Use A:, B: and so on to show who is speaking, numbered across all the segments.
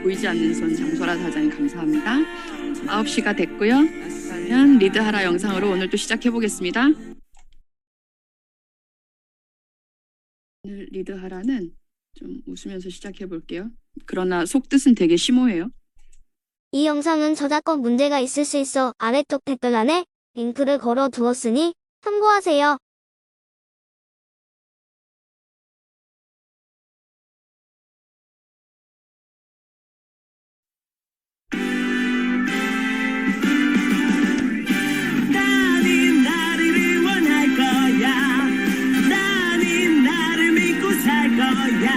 A: 보이지 않는 손 장소라 사장님 감사합니다. 9시가 됐고요. 그러면 리드하라 영상으로 오늘 또 시작해 보겠습니다. 오늘 리드하라는 좀 웃으면서 시작해 볼게요. 그러나 속뜻은 되게 심오해요.
B: 이 영상은 저작권 문제가 있을 수 있어 아래쪽 댓글란에 링크를 걸어 두었으니 참고하세요.
C: 나는 나를 응원할 거야. 나는 나를 믿고 살 거야.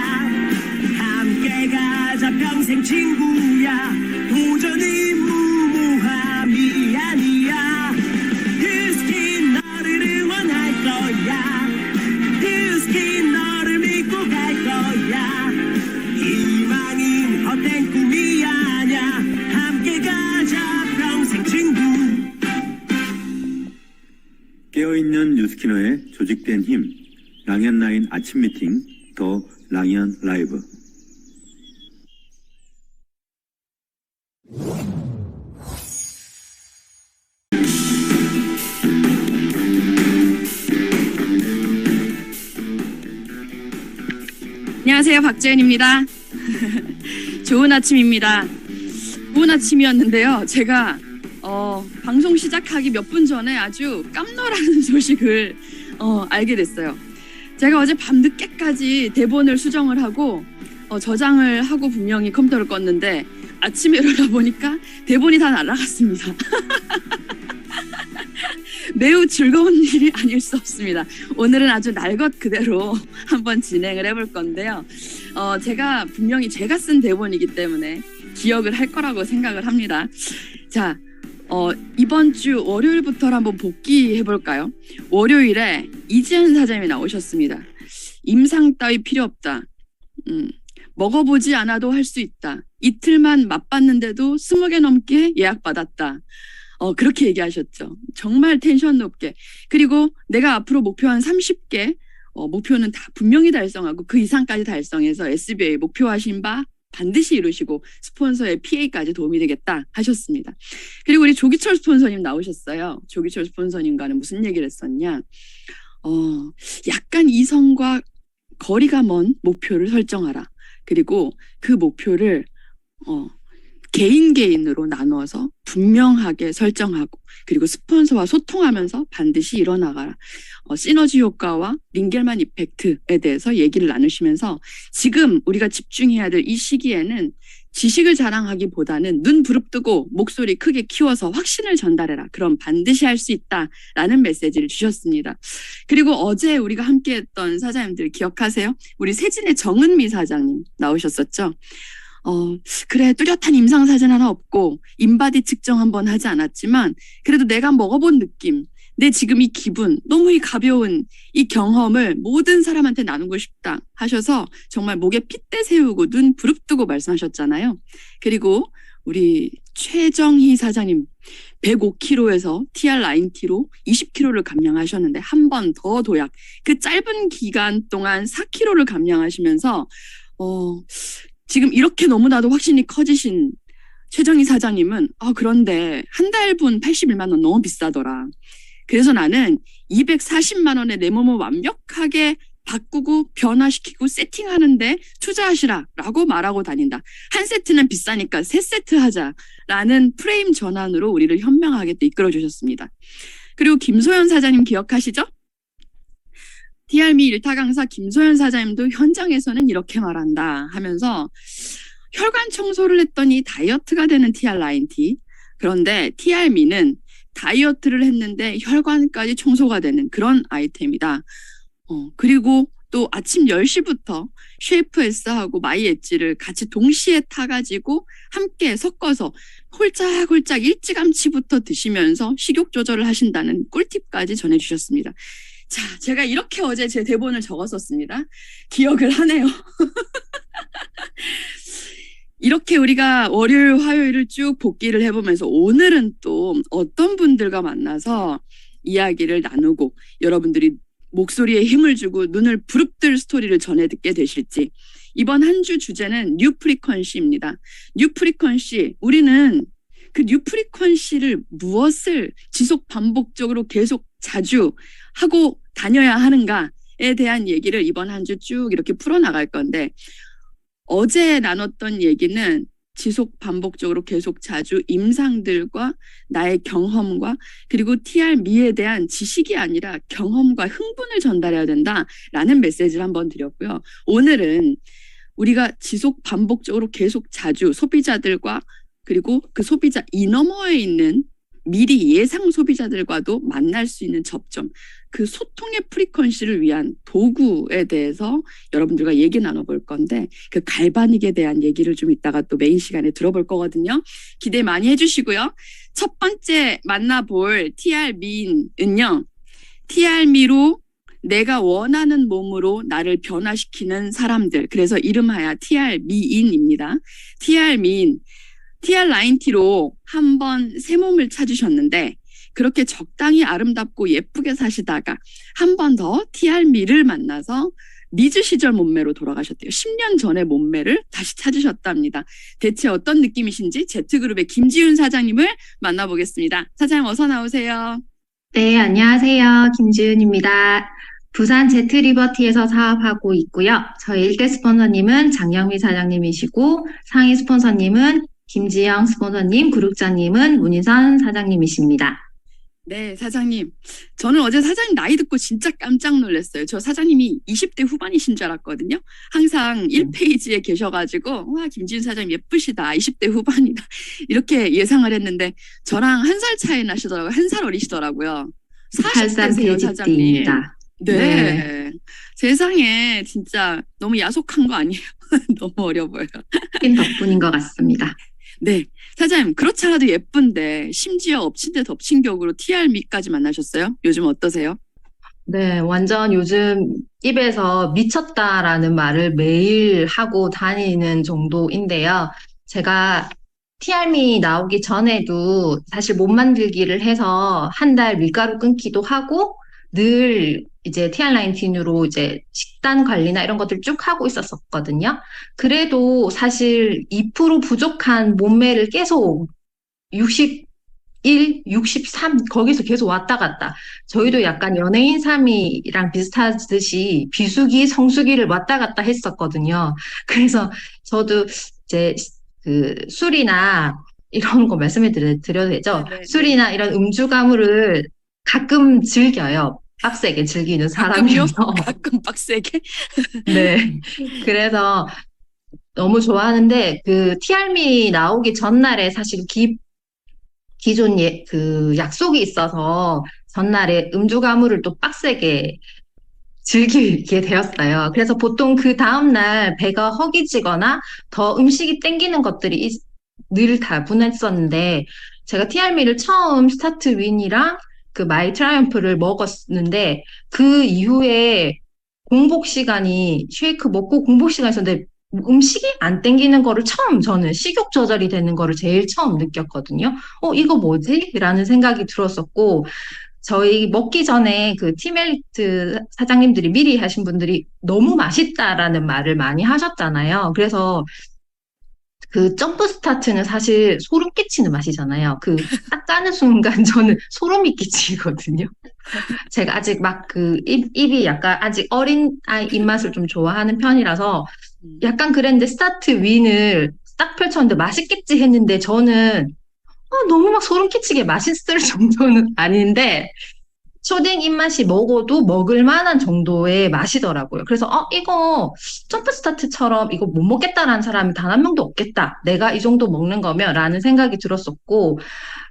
C: 함께 가자 평생 친구야. 도전은 무모함이 아니야. 휴스킨 너를 응원할 거야. 휴스킨 너를 믿고 갈 거야. 희망은 헛된 꿈이 아냐. 함께 가자 평생 친구.
D: 깨어있는 뉴스키너의 조직된 힘, 랑현라인 아침 미팅, 더 랑현 라이브.
A: 안녕하세요, 박재은입니다. 좋은 아침입니다. 좋은 아침이었는데요. 제가 방송 시작하기 몇 분 전에 아주 깜놀하는 소식을 알게 됐어요. 제가 어제 밤늦게까지 대본을 수정을 하고 저장을 하고 분명히 컴퓨터를 껐는데 아침에 일어나 보니까 대본이 다 날아갔습니다. 매우 즐거운 일이 아닐 수 없습니다. 오늘은 아주 날 것 그대로 한번 진행을 해볼 건데요. 제가 분명히 제가 쓴 대본이기 때문에 기억을 할 거라고 생각을 합니다. 자, 이번 주 월요일부터 한번 복귀해 볼까요? 월요일에 이지은 사장님이 나오셨습니다. 임상 따위 필요 없다. 먹어보지 않아도 할 수 있다. 이틀만 맛봤는데도 20개 넘게 예약받았다. 그렇게 얘기하셨죠. 정말 텐션 높게. 그리고 내가 앞으로 목표한 30개 목표는 다 분명히 달성하고 그 이상까지 달성해서 SBA 목표하신 바 반드시 이루시고 스폰서의 PA까지 도움이 되겠다 하셨습니다. 그리고 우리 조기철 스폰서님 나오셨어요. 조기철 스폰서님과는 무슨 얘기를 했었냐. 약간 이성과 거리가 먼 목표를 설정하라. 그리고 그 목표를 개인으로 나눠서 분명하게 설정하고 그리고 스폰서와 소통하면서 반드시 이뤄나가라. 시너지 효과와 링겔만 이펙트에 대해서 얘기를 나누시면서 지금 우리가 집중해야 될 이 시기에는 지식을 자랑하기보다는 눈 부릅뜨고 목소리 크게 키워서 확신을 전달해라. 그럼 반드시 할 수 있다라는 메시지를 주셨습니다. 그리고 어제 우리가 함께했던 사장님들 기억하세요? 우리 세진의 정은미 사장님 나오셨었죠? 그래 뚜렷한 임상사진 하나 없고 인바디 측정 한번 하지 않았지만 그래도 내가 먹어본 느낌, 내 지금 이 기분, 너무 이 가벼운 이 경험을 모든 사람한테 나누고 싶다 하셔서 정말 목에 핏대 세우고 눈 부릅뜨고 말씀하셨잖아요. 그리고 우리 최정희 사장님 105kg에서 TR9T로 20kg를 감량하셨는데 한 번 더 도약. 그 짧은 기간 동안 4kg를 감량하시면서 지금 이렇게 너무나도 확신이 커지신 최정희 사장님은 그런데 한 달분 81만 원 너무 비싸더라. 그래서 나는 240만 원에 내 몸을 완벽하게 바꾸고 변화시키고 세팅하는데 투자하시라라고 말하고 다닌다. 한 세트는 비싸니까 세 세트 하자라는 프레임 전환으로 우리를 현명하게 또 이끌어 주셨습니다. 그리고 김소연 사장님 기억하시죠? TR미 1타 강사 김소연 사장님도 현장에서는 이렇게 말한다 하면서 혈관 청소를 했더니 다이어트가 되는 TR9T. 그런데 TR미는 다이어트를 했는데 혈관까지 청소가 되는 그런 아이템이다. 그리고 또 아침 10시부터 쉐이프 S하고 마이 엣지를 같이 동시에 타가지고 함께 섞어서 홀짝홀짝 일찌감치부터 드시면서 식욕 조절을 하신다는 꿀팁까지 전해주셨습니다. 자, 제가 이렇게 어제 제 대본을 적었었습니다. 기억을 하네요. 이렇게 우리가 월요일, 화요일을 쭉 복귀를 해보면서 오늘은 또 어떤 분들과 만나서 이야기를 나누고 여러분들이 목소리에 힘을 주고 눈을 부릅뜰 스토리를 전해 듣게 되실지 이번 한 주 주제는 뉴 프리퀀시입니다. 뉴 프리퀀시, 우리는 그 뉴 프리퀀시를 무엇을 지속 반복적으로 계속 자주 하고 다녀야 하는가에 대한 얘기를 이번 한 주 쭉 이렇게 풀어나갈 건데, 어제 나눴던 얘기는 지속 반복적으로 계속 자주 임상들과 나의 경험과 그리고 TRM에 대한 지식이 아니라 경험과 흥분을 전달해야 된다라는 메시지를 한번 드렸고요. 오늘은 우리가 지속 반복적으로 계속 자주 소비자들과 그리고 그 소비자 이 너머에 있는 미리 예상 소비자들과도 만날 수 있는 접점, 그 소통의 프리퀀시를 위한 도구에 대해서 여러분들과 얘기 나눠볼 건데, 그 갈바닉에 대한 얘기를 좀 이따가 또 메인 시간에 들어볼 거거든요. 기대 많이 해주시고요. 첫 번째 만나볼 TRM은요. TRM로 내가 원하는 몸으로 나를 변화시키는 사람들. 그래서 이름하여 TRM인입니다. TRM인. TR90T로 한번 새 몸을 찾으셨는데 그렇게 적당히 아름답고 예쁘게 사시다가 한 번 더 TRM를 만나서 리즈 시절 몸매로 돌아가셨대요. 10년 전의 몸매를 다시 찾으셨답니다. 대체 어떤 느낌이신지 Z그룹의 김지윤 사장님을 만나보겠습니다. 사장님 어서 나오세요.
E: 네, 안녕하세요. 김지은입니다. 부산 제트리버티에서 사업하고 있고요. 저희 1대 스폰서님은 장영미 사장님이시고 상위 스폰서님은 김지영 스폰서님, 그룹장님은 문희선 사장님이십니다.
A: 네, 사장님. 저는 어제 사장님 나이 듣고 진짜 깜짝 놀랐어요. 저 사장님이 20대 후반이신 줄 알았거든요. 항상 1페이지에 계셔가지고 와, 김지윤 사장님 예쁘시다. 20대 후반이다. 이렇게 예상을 했는데 저랑 한 살 차이 나시더라고요. 한 살 어리시더라고요. 40대세요, 사장님.
E: 베이지띠입니다.
A: 네. 세상에 진짜 너무 야속한 거 아니에요? 너무 어려 보여요.
E: 찐 덕분인 것 같습니다.
A: 네. 사장님, 그렇지 않아도 예쁜데 심지어 엎친 데 덮친 격으로 TRM까지 만나셨어요? 요즘 어떠세요?
E: 네, 완전 요즘 입에서 미쳤다라는 말을 매일 하고 다니는 정도인데요. 제가 TRM이 나오기 전에도 사실 몸 만들기를 해서 한 달 밀가루 끊기도 하고 늘 이제 TR19으로 이제 식단 관리나 이런 것들 쭉 하고 있었거든요. 그래도 사실 2% 부족한 몸매를 계속 61, 63 거기서 계속 왔다 갔다. 저희도 약간 연예인 3위랑 비슷하듯이 비수기, 성수기를 왔다 갔다 했었거든요. 그래서 저도 이제 그 술이나 이런 거 말씀해 드려도 되죠?
A: 네, 네,
E: 술이나 이런 음주 가무를 가끔 즐겨요. 빡세게 즐기는
A: 가끔요?
E: 사람이어서.
A: 가끔 빡세게?
E: 네. 그래서 너무 좋아하는데, 그 TRM이 나오기 전날에 사실 기존 그 약속이 있어서 전날에 음주 가무를 또 빡세게 즐기게 되었어요. 그래서 보통 그 다음날 배가 허기지거나 더 음식이 땡기는 것들이 늘 다분했었는데, 제가 TRM를 처음 스타트 윈이랑 그 마이 트라이엄프를 먹었는데, 그 이후에 공복 시간이, 쉐이크 먹고 공복 시간이 있었는데, 음식이 안 땡기는 거를 저는 식욕 조절이 되는 거를 제일 처음 느꼈거든요. 이거 뭐지? 라는 생각이 들었었고, 저희 먹기 전에 그 티멜트 사장님들이 미리 하신 분들이 너무 맛있다라는 말을 많이 하셨잖아요. 그래서 그 점프 스타트는 사실 소름 끼치는 맛이잖아요. 그 딱 까는 순간 저는 소름이 끼치거든요. 제가 아직 막 그 입이 약간 아직 어린 아이 입맛을 좀 좋아하는 편이라서 약간 그랬는데 스타트 윈을 딱 펼쳤는데 맛있겠지 했는데 저는 너무 막 소름 끼치게 맛있을 정도는 아닌데 초딩 입맛이 먹어도 먹을 만한 정도의 맛이더라고요. 그래서 이거 점프 스타트처럼 이거 못 먹겠다라는 사람이 단 한 명도 없겠다. 내가 이 정도 먹는 거면 라는 생각이 들었었고,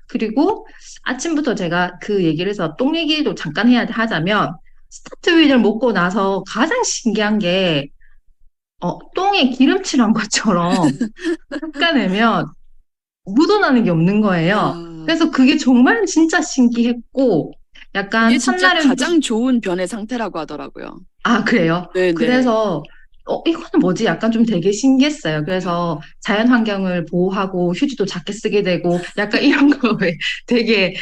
E: 그리고 아침부터 제가 그 얘기를 해서 똥 얘기도 잠깐 하자면 스타트 윈을 먹고 나서 가장 신기한 게 똥에 기름칠한 것처럼 닦아내면 묻어나는 게 없는 거예요. 그래서 그게 정말 진짜 신기했고, 약간
A: 이게 진짜
E: 첫날은
A: 가장 좋은 변의 상태라고 하더라고요.
E: 그래요?
A: 네네.
E: 그래서 이거는 뭐지? 약간 좀 되게 신기했어요. 그래서 자연 환경을 보호하고 휴지도 작게 쓰게 되고 약간 이런 거에 되게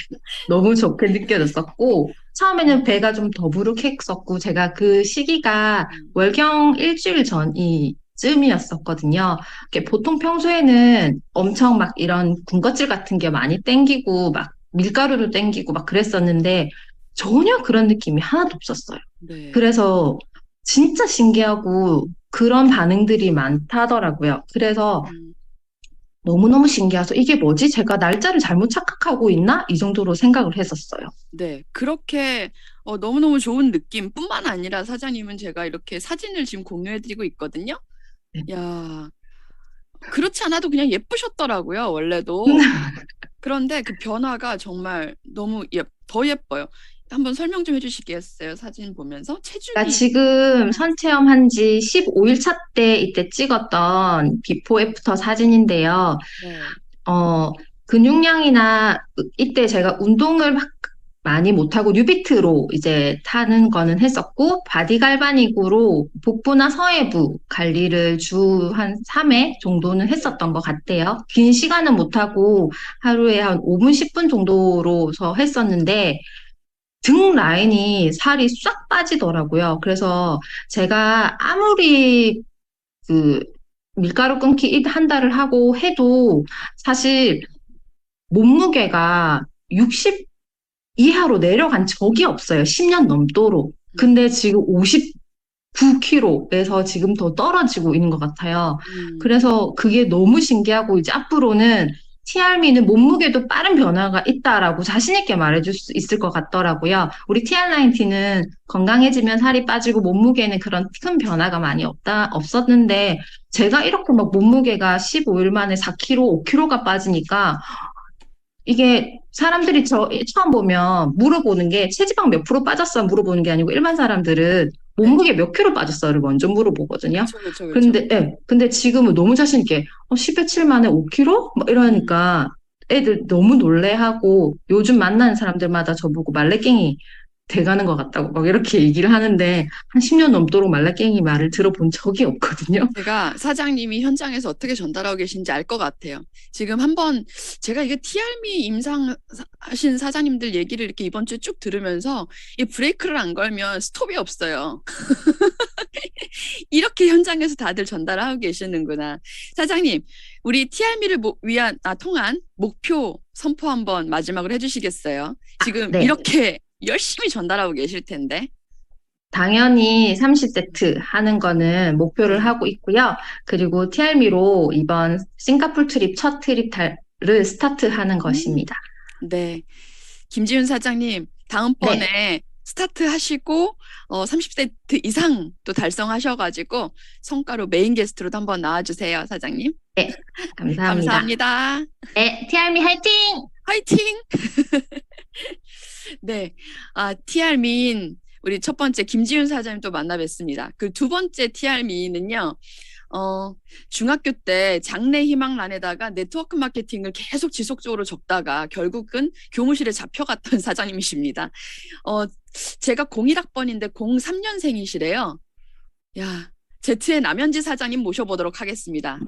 E: 너무 좋게 느껴졌었고, 처음에는 배가 좀 더부룩했었고, 제가 그 시기가 월경 일주일 전이 쯤이었었거든요. 보통 평소에는 엄청 막 이런 군것질 같은 게 많이 땡기고 막 밀가루도 땡기고 막 그랬었는데 전혀 그런 느낌이 하나도 없었어요.
A: 네.
E: 그래서 진짜 신기하고 그런 반응들이 많다더라고요. 그래서
A: 음,
E: 너무너무 신기해서 이게 뭐지? 제가 날짜를 잘못 착각하고 있나? 이 정도로 생각을 했었어요.
A: 네. 그렇게 너무너무 좋은 느낌뿐만 아니라 사장님은 제가 이렇게 사진을 지금 공유해드리고 있거든요.
E: 네.
A: 야, 그렇지 않아도 그냥 예쁘셨더라고요, 원래도. 그런데 그 변화가 정말 너무 더 예뻐요. 한번 설명 좀 해주시겠어요? 사진 보면서
E: 나
A: 체중이.
E: 지금 선체험한 지 15일 차 때 이때 찍었던 비포 애프터 사진인데요.
A: 네.
E: 어, 근육량이나 이때 제가 운동을 막 많이 못하고 뉴비트로 이제 타는 거는 했었고, 바디 갈바닉으로 복부나 서해부 관리를 주 한 3회 정도는 했었던 것 같아요. 긴 시간은 못하고 하루에 한 5분, 10분 정도로서 했었는데, 등 라인이 살이 싹 빠지더라고요. 그래서 제가 아무리 그 밀가루 끊기 한 달을 하고 해도 사실 몸무게가 60 이하로 내려간 적이 없어요. 10년 넘도록. 근데 지금 59kg에서 지금 더 떨어지고 있는 것 같아요.
A: 음,
E: 그래서 그게 너무 신기하고 이제 앞으로는 TRM는 몸무게도 빠른 변화가 있다라고 자신 있게 말해줄 수 있을 것 같더라고요. 우리 TR90는 건강해지면 살이 빠지고 몸무게는 그런 큰 변화가 많이 없었는데 제가 이렇게 막 몸무게가 15일 만에 4kg, 5kg가 빠지니까 이게 사람들이 처음 보면 물어보는 게 체지방 몇 프로 빠졌어 물어보는 게 아니고 일반 사람들은
A: 네.
E: 몸무게 몇 킬로 빠졌어를 먼저 물어보거든요.
A: 그쵸, 그쵸, 그쵸.
E: 근데 지금은 너무 자신 있게 10여7 만에 5kg? 막
A: 음,
E: 이러니까 애들 너무 놀래하고 요즘 만나는 사람들마다 저보고 말레깽이 돼가는 것 같다고 막 이렇게 얘기를 하는데 한 10년 넘도록 말레깽이 말을 들어본 적이 없거든요.
A: 제가 사장님이 현장에서 어떻게 전달하고 계신지 알 것 같아요. 지금 한번 제가 이게 TRM이 임상하신 사장님들 얘기를 이렇게 이번 주에 쭉 들으면서 이 브레이크를 안 걸면 스톱이 없어요. 이렇게 현장에서 다들 전달하고 계시는구나. 사장님, 우리 TRM를 통한 목표 선포 한번 마지막으로 해주시겠어요? 지금
E: 네.
A: 이렇게 열심히 전달하고 계실 텐데.
E: 당연히 30세트 하는 거는 목표를
A: 네.
E: 하고 있고요. 그리고 TRM로 이번 싱가포르 트립 첫 트립을 스타트하는 것입니다.
A: 네. 김지윤 사장님, 다음번에 스타트 하시고 30세트 이상 또 달성하셔가지고 성과로 메인 게스트로도 한번 나와주세요, 사장님.
E: 네, 감사합니다.
A: 감사합니다.
E: 네, TRM 화이팅!
A: 화이팅! 네. TR민 우리 첫 번째 김지윤 사장님 또 만나 뵙습니다. 그 두 번째 TR민은요. 중학교 때 장래 희망란에다가 네트워크 마케팅을 계속 지속적으로 적다가 결국은 교무실에 잡혀갔던 사장님이십니다. 제가 01학번인데 03년생이시래요. 야, Z의 남현지 사장님 모셔보도록 하겠습니다.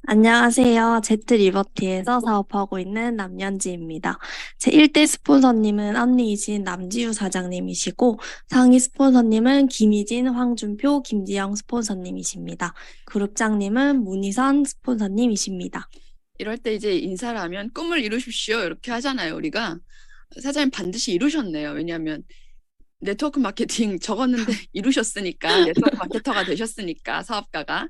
F: 안녕하세요. 제트리버티에서 사업하고 있는 남연지입니다. 제 1대 스폰서님은 언니이신 남지우 사장님이시고 상위 스폰서님은 김희진, 황준표, 김지영 스폰서님이십니다. 그룹장님은 문희선 스폰서님이십니다.
A: 이럴 때 이제 인사를 하면 꿈을 이루십시오 이렇게 하잖아요, 우리가. 사장님 반드시 이루셨네요. 왜냐하면 네트워크 마케팅 적었는데 이루셨으니까 네트워크 마케터가 되셨으니까 사업가가.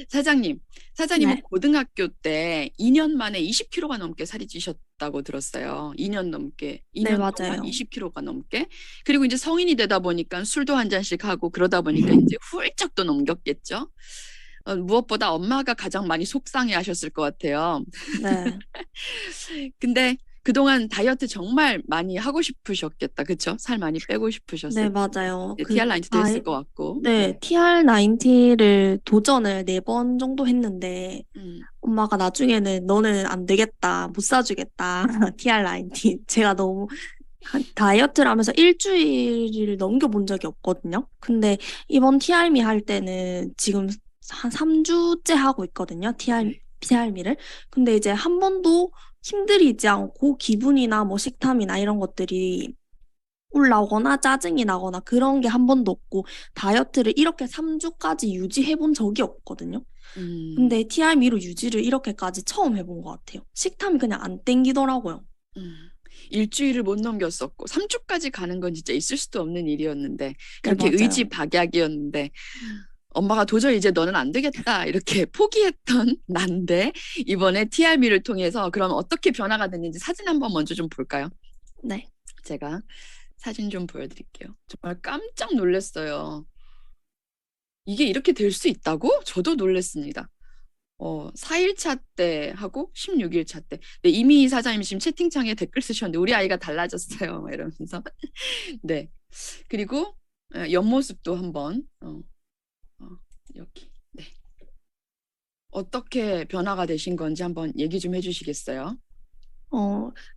A: 사장님은
F: 네.
A: 고등학교 때 2년 만에 20kg가 넘게 살이 찌셨다고 들었어요. 2년 넘게. 2년
F: 네,
A: 동안
F: 맞아요.
A: 20kg가 넘게. 그리고 이제 성인이 되다 보니까 술도 한 잔씩 하고 그러다 보니까 이제 훌쩍 또 넘겼겠죠. 무엇보다 엄마가 가장 많이 속상해 하셨을 것 같아요.
F: 네.
A: 근데 그동안 다이어트 정말 많이 하고 싶으셨겠다. 그쵸? 살 많이 빼고
F: 네,
A: 싶으셨을
F: 맞아요.
A: TR90도 했을 것 같고.
F: 네, TR90를 도전을 4번 정도 했는데
A: 음,
F: 엄마가 나중에는 너는 안 되겠다, 못 사주겠다, TR90. 제가 너무 다이어트를 하면서 일주일을 넘겨본 적이 없거든요. 근데 이번 TRM이 할 때는 지금 한 3주째 하고 있거든요. TRM을. 근데 이제 한 번도 힘들이지 않고 기분이나 뭐 식탐이나 이런 것들이 올라오거나 짜증이 나거나 그런 게 한 번도 없고 다이어트를 이렇게 3주까지 유지해 본 적이 없거든요. 근데 TRM로 유지를 이렇게까지 처음 해본 것 같아요. 식탐이 그냥 안 땡기더라고요.
A: 일주일을 못 넘겼었고 3주까지 가는 건 진짜 있을 수도 없는 일이었는데
F: 네,
A: 그렇게
F: 맞아요.
A: 의지박약이었는데 엄마가 도저히 이제 너는 안 되겠다 이렇게 포기했던 난데 이번에 TRM를 통해서 그럼 어떻게 변화가 됐는지 사진 한번 먼저 좀 볼까요?
F: 네.
A: 제가 사진 좀 보여드릴게요. 정말 깜짝 놀랐어요. 이게 이렇게 될 수 있다고? 저도 놀랐습니다. 4일차 때 하고 16일차 때. 네, 이미 사장님 지금 채팅창에 댓글 쓰셨는데 우리 아이가 달라졌어요. 막 이러면서. 네. 그리고 옆모습도 한번 여기. 네. 어떻게 변화가 되신 건지 한번 얘기 좀 해주시겠어요?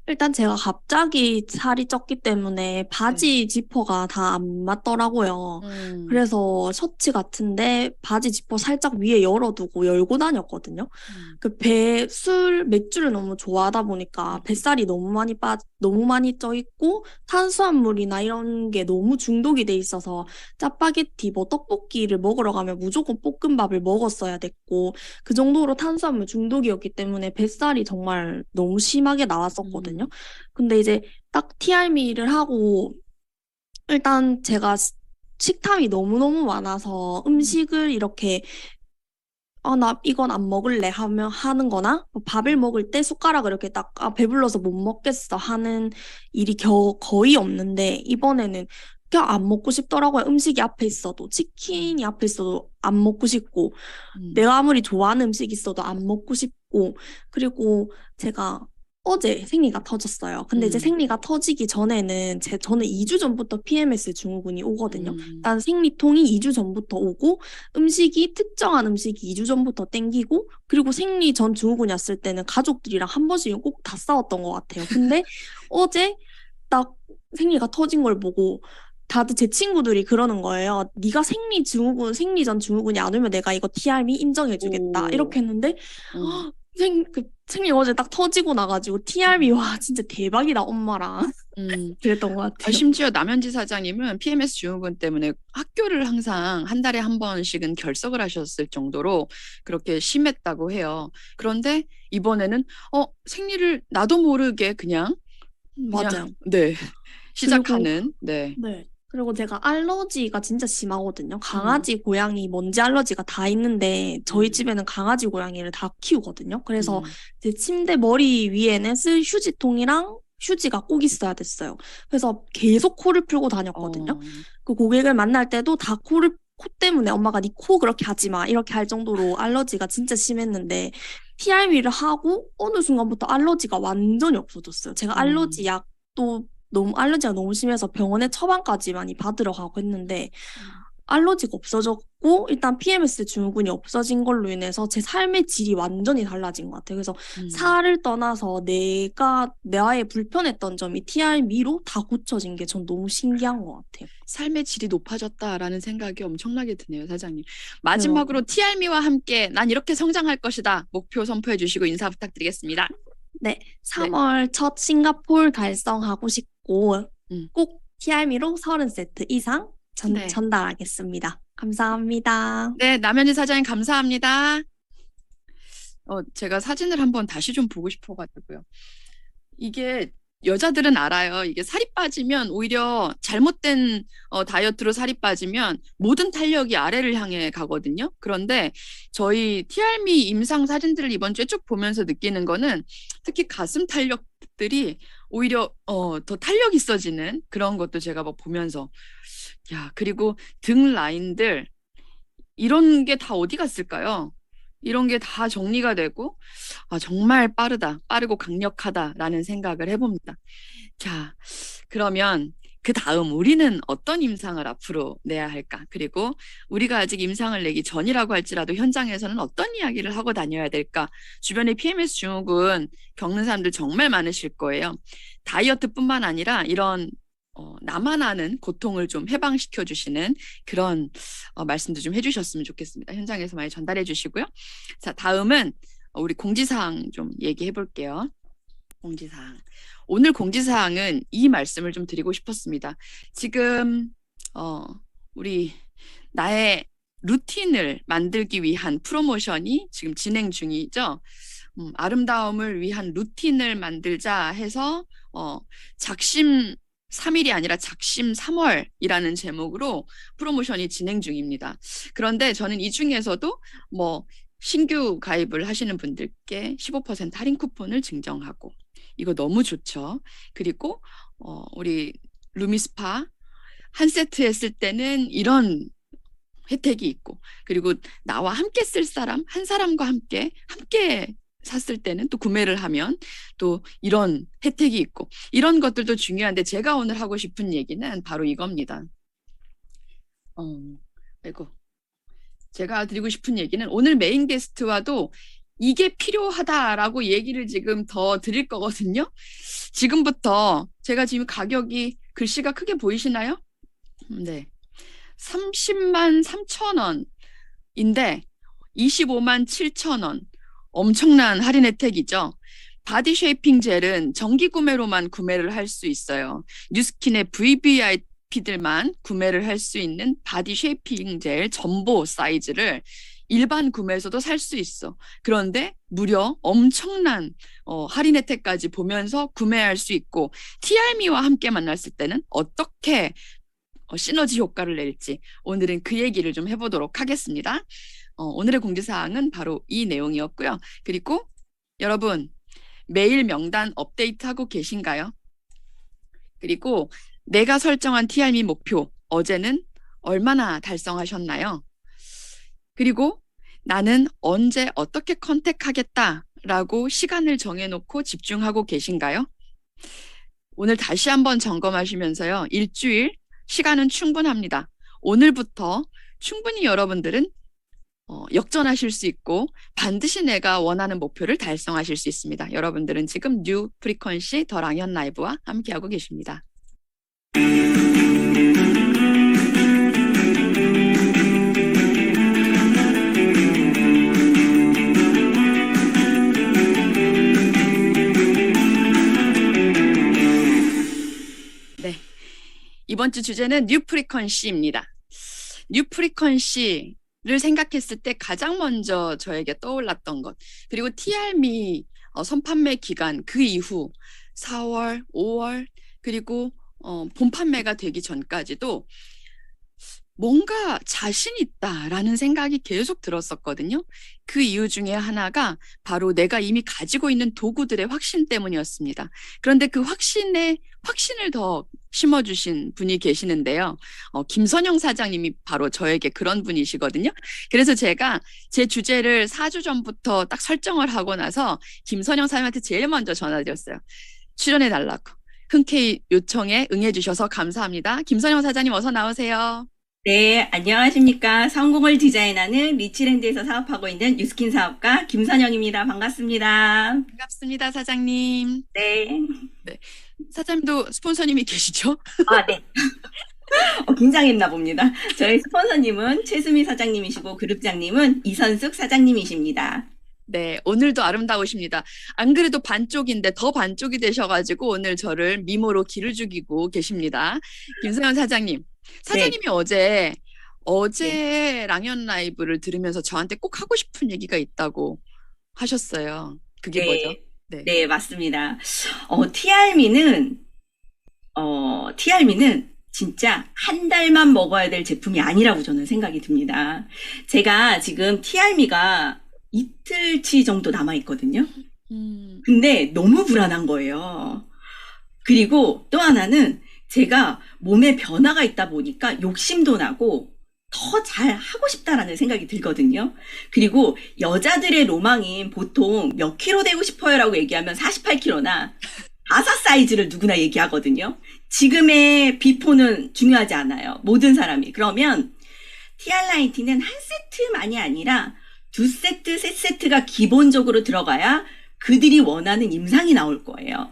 F: 일단 제가 갑자기 살이 쪘기 때문에 바지 지퍼가 다 안 맞더라고요. 그래서 셔츠 같은데 바지 지퍼 살짝 위에 열어두고 열고 다녔거든요. 맥주를 너무 좋아하다 보니까 뱃살이 너무 많이 쪄 있고 탄수화물이나 이런 게 너무 중독이 돼 있어서 짜파게티, 뭐 떡볶이를 먹으러 가면 무조건 볶음밥을 먹었어야 됐고 그 정도로 탄수화물 중독이었기 때문에 뱃살이 정말 너무 심하게 나왔었거든요. 근데 이제 딱 TRM를 하고 일단 제가 식탐이 너무너무 많아서 음식을 이렇게 나 이건 안 먹을래 하는 거나 뭐 밥을 먹을 때 숟가락을 이렇게 딱 배불러서 못 먹겠어 하는 일이 거의 없는데 이번에는 그냥 안 먹고 싶더라고요. 음식이 앞에 있어도 치킨이 앞에 있어도 안 먹고 싶고 내가 아무리 좋아하는 음식이 있어도 안 먹고 싶고 그리고 제가 어제 생리가 터졌어요. 근데 이제 생리가 터지기 전에는 저는 2주 전부터 PMS 증후군이 오거든요. 일단 생리통이 2주 전부터 오고 특정한 음식이 2주 전부터 땡기고 그리고 생리 전 증후군이 왔을 때는 가족들이랑 한 번씩은 꼭 다 싸웠던 것 같아요. 근데 어제 딱 생리가 터진 걸 보고 다들 제 친구들이 그러는 거예요. 네가 생리 전 증후군이 안 오면 내가 이거 TRM 인정해주겠다. 이렇게 했는데 생리 어제 딱 터지고 나가지고 TRM 와 진짜 대박이다 엄마랑 그랬던 것 같아요.
A: 심지어 남현지 사장님은 PMS 증후군 때문에 학교를 항상 한 달에 한 번씩은 결석을 하셨을 정도로 그렇게 심했다고 해요. 그런데 이번에는 생리를 나도 모르게 그냥
F: 맞아요.
A: 네. 시작하는 네.
F: 그리고 제가 알러지가 진짜 심하거든요. 강아지, 고양이, 먼지 알러지가 다 있는데 저희 집에는 강아지, 고양이를 다 키우거든요. 그래서 제 침대 머리 위에는 쓸 휴지통이랑 휴지가 꼭 있어야 됐어요. 그래서 계속 코를 풀고 다녔거든요. 그 고객을 만날 때도 다 코 때문에 엄마가 네 코 그렇게 하지 마 이렇게 할 정도로 알러지가 진짜 심했는데 TRM를 하고 어느 순간부터 알러지가 완전히 없어졌어요. 제가 알러지 약도 알러지가 너무 심해서 병원에 처방까지 많이 받으러 가고 했는데 알러지가 없어졌고 일단 PMS 증후군이 없어진 걸로 인해서 제 삶의 질이 완전히 달라진 것 같아요. 그래서 살을 떠나서 나의 불편했던 점이 TRM로 다 고쳐진 게 전 너무 신기한 것 같아요.
A: 삶의 질이 높아졌다라는 생각이 엄청나게 드네요, 사장님. 마지막으로 TRM와 함께 난 이렇게 성장할 것이다. 목표 선포해 주시고 인사 부탁드리겠습니다.
F: 네, 3월 첫 싱가포르 달성하고 싶고 꼭 TRM로 30세트 이상 전달하겠습니다. 감사합니다.
A: 네, 남현희 사장님 감사합니다. 제가 사진을 한번 다시 좀 보고 싶어가지고요. 이게 여자들은 알아요. 이게 살이 빠지면 오히려 잘못된 다이어트로 살이 빠지면 모든 탄력이 아래를 향해 가거든요. 그런데 저희 TRM이 임상 사진들을 이번 주에 쭉 보면서 느끼는 거는 특히 가슴 탄력들이 오히려 더 탄력 있어지는 그런 것도 제가 막 보면서 그리고 등 라인들 이런 게 다 어디 갔을까요? 이런 게 다 정리가 되고 정말 빠르고 강력하다라는 생각을 해봅니다. 자, 그러면 그 다음 우리는 어떤 임상을 앞으로 내야 할까? 그리고 우리가 아직 임상을 내기 전이라고 할지라도 현장에서는 어떤 이야기를 하고 다녀야 될까? 주변에 PMS 증후군 겪는 사람들 정말 많으실 거예요. 다이어트뿐만 아니라 이런 나만 아는 고통을 좀 해방시켜 주시는 그런 말씀도 좀 해주셨으면 좋겠습니다. 현장에서 많이 전달해 주시고요. 자, 다음은 우리 공지사항 좀 얘기해 볼게요. 공지사항. 오늘 공지사항은 이 말씀을 좀 드리고 싶었습니다. 지금 우리 나의 루틴을 만들기 위한 프로모션이 지금 진행 중이죠. 아름다움을 위한 루틴을 만들자 해서 작심 3일이 아니라 작심 3월이라는 제목으로 프로모션이 진행 중입니다. 그런데 저는 이 중에서도 신규 가입을 하시는 분들께 15% 할인 쿠폰을 증정하고, 이거 너무 좋죠. 그리고 우리 루미스파 한 세트 했을 때는 이런 혜택이 있고, 그리고 나와 함께 쓸 사람, 한 사람과 함께 샀을 때는 또 구매를 하면 또 이런 혜택이 있고, 이런 것들도 중요한데 제가 오늘 하고 싶은 얘기는 바로 이겁니다. 제가 드리고 싶은 얘기는 오늘 메인 게스트와도 이게 필요하다라고 얘기를 지금 더 드릴 거거든요. 지금부터 제가 지금 가격이 글씨가 크게 보이시나요? 네. 30만 3천 원인데 25만 7천 원. 엄청난 할인 혜택이죠. 바디 쉐이핑 젤은 정기 구매로만 구매를 할 수 있어요. 뉴스킨의 VVIP들만 구매를 할 수 있는 바디 쉐이핑 젤 전보 사이즈를 일반 구매에서도 살 수 있어. 그런데 무려 엄청난 할인 혜택까지 보면서 구매할 수 있고, TRM이와 함께 만났을 때는 어떻게 시너지 효과를 낼지 오늘은 그 얘기를 좀 해보도록 하겠습니다. 오늘의 공지사항은 바로 이 내용이었고요. 그리고 여러분, 매일 명단 업데이트하고 계신가요? 그리고 내가 설정한 TRM 목표, 어제는 얼마나 달성하셨나요? 그리고 나는 언제 어떻게 컨택하겠다라고 시간을 정해놓고 집중하고 계신가요? 오늘 다시 한번 점검하시면서요. 일주일 시간은 충분합니다. 오늘부터 충분히 여러분들은 역전하실 수 있고 반드시 내가 원하는 목표를 달성하실 수 있습니다. 여러분들은 지금 뉴 프리퀀시 더 랑현 라이브와 함께하고 계십니다. 네, 이번 주 주제는 뉴 프리퀀시입니다. 뉴 프리퀀시 를 생각했을 때 가장 먼저 저에게 떠올랐던 것, 그리고 TRM이 선판매 기간 그 이후 4월, 5월, 그리고 본 판매가 되기 전까지도 뭔가 자신 있다라는 생각이 계속 들었었거든요. 그 이유 중에 하나가 바로 내가 이미 가지고 있는 도구들의 확신 때문이었습니다. 그런데 그 확신을 더 심어주신 분이 계시는데요. 김선영 사장님이 바로 저에게 그런 분이시거든요. 그래서 제가 제 주제를 4주 전부터 딱 설정을 하고 나서 김선영 사장님한테 제일 먼저 전화드렸어요. 출연해달라고. 흔쾌히 요청에 응해주셔서 감사합니다. 김선영 사장님 어서 나오세요.
G: 네, 안녕하십니까. 성공을 디자인하는 리치랜드에서 사업하고 있는 뉴스킨 사업가 김선영입니다. 반갑습니다.
A: 반갑습니다, 사장님.
G: 네.
A: 사장님도 스폰서님이 계시죠?
G: 아, 네. 긴장했나 봅니다. 저희 스폰서님은 최수미 사장님이시고 그룹장님은 이선숙 사장님이십니다.
A: 네, 오늘도 아름다우십니다. 안 그래도 반쪽인데 더 반쪽이 되셔가지고 오늘 저를 미모로 기를 죽이고 계십니다. 김선영 사장님이 어제 랑현 라이브를 들으면서 저한테 꼭 하고 싶은 얘기가 있다고 하셨어요. 그게 뭐죠?
G: 네, 맞습니다. TRM이는 진짜 한 달만 먹어야 될 제품이 아니라고 저는 생각이 듭니다. 제가 지금 TRM이가 이틀치 정도 남아있거든요. 근데 너무 불안한 거예요. 그리고 또 하나는 제가 몸에 변화가 있다 보니까 욕심도 나고 더 잘 하고 싶다라는 생각이 들거든요. 그리고 여자들의 로망인 보통 몇 킬로 되고 싶어요라고 얘기하면 48킬로나 5 사이즈를 누구나 얘기하거든요. 지금의 비포는 중요하지 않아요. 모든 사람이. 그러면 TR19는 한 세트만이 아니라 2세트, 3세트가 기본적으로 들어가야 그들이 원하는 임상이 나올 거예요.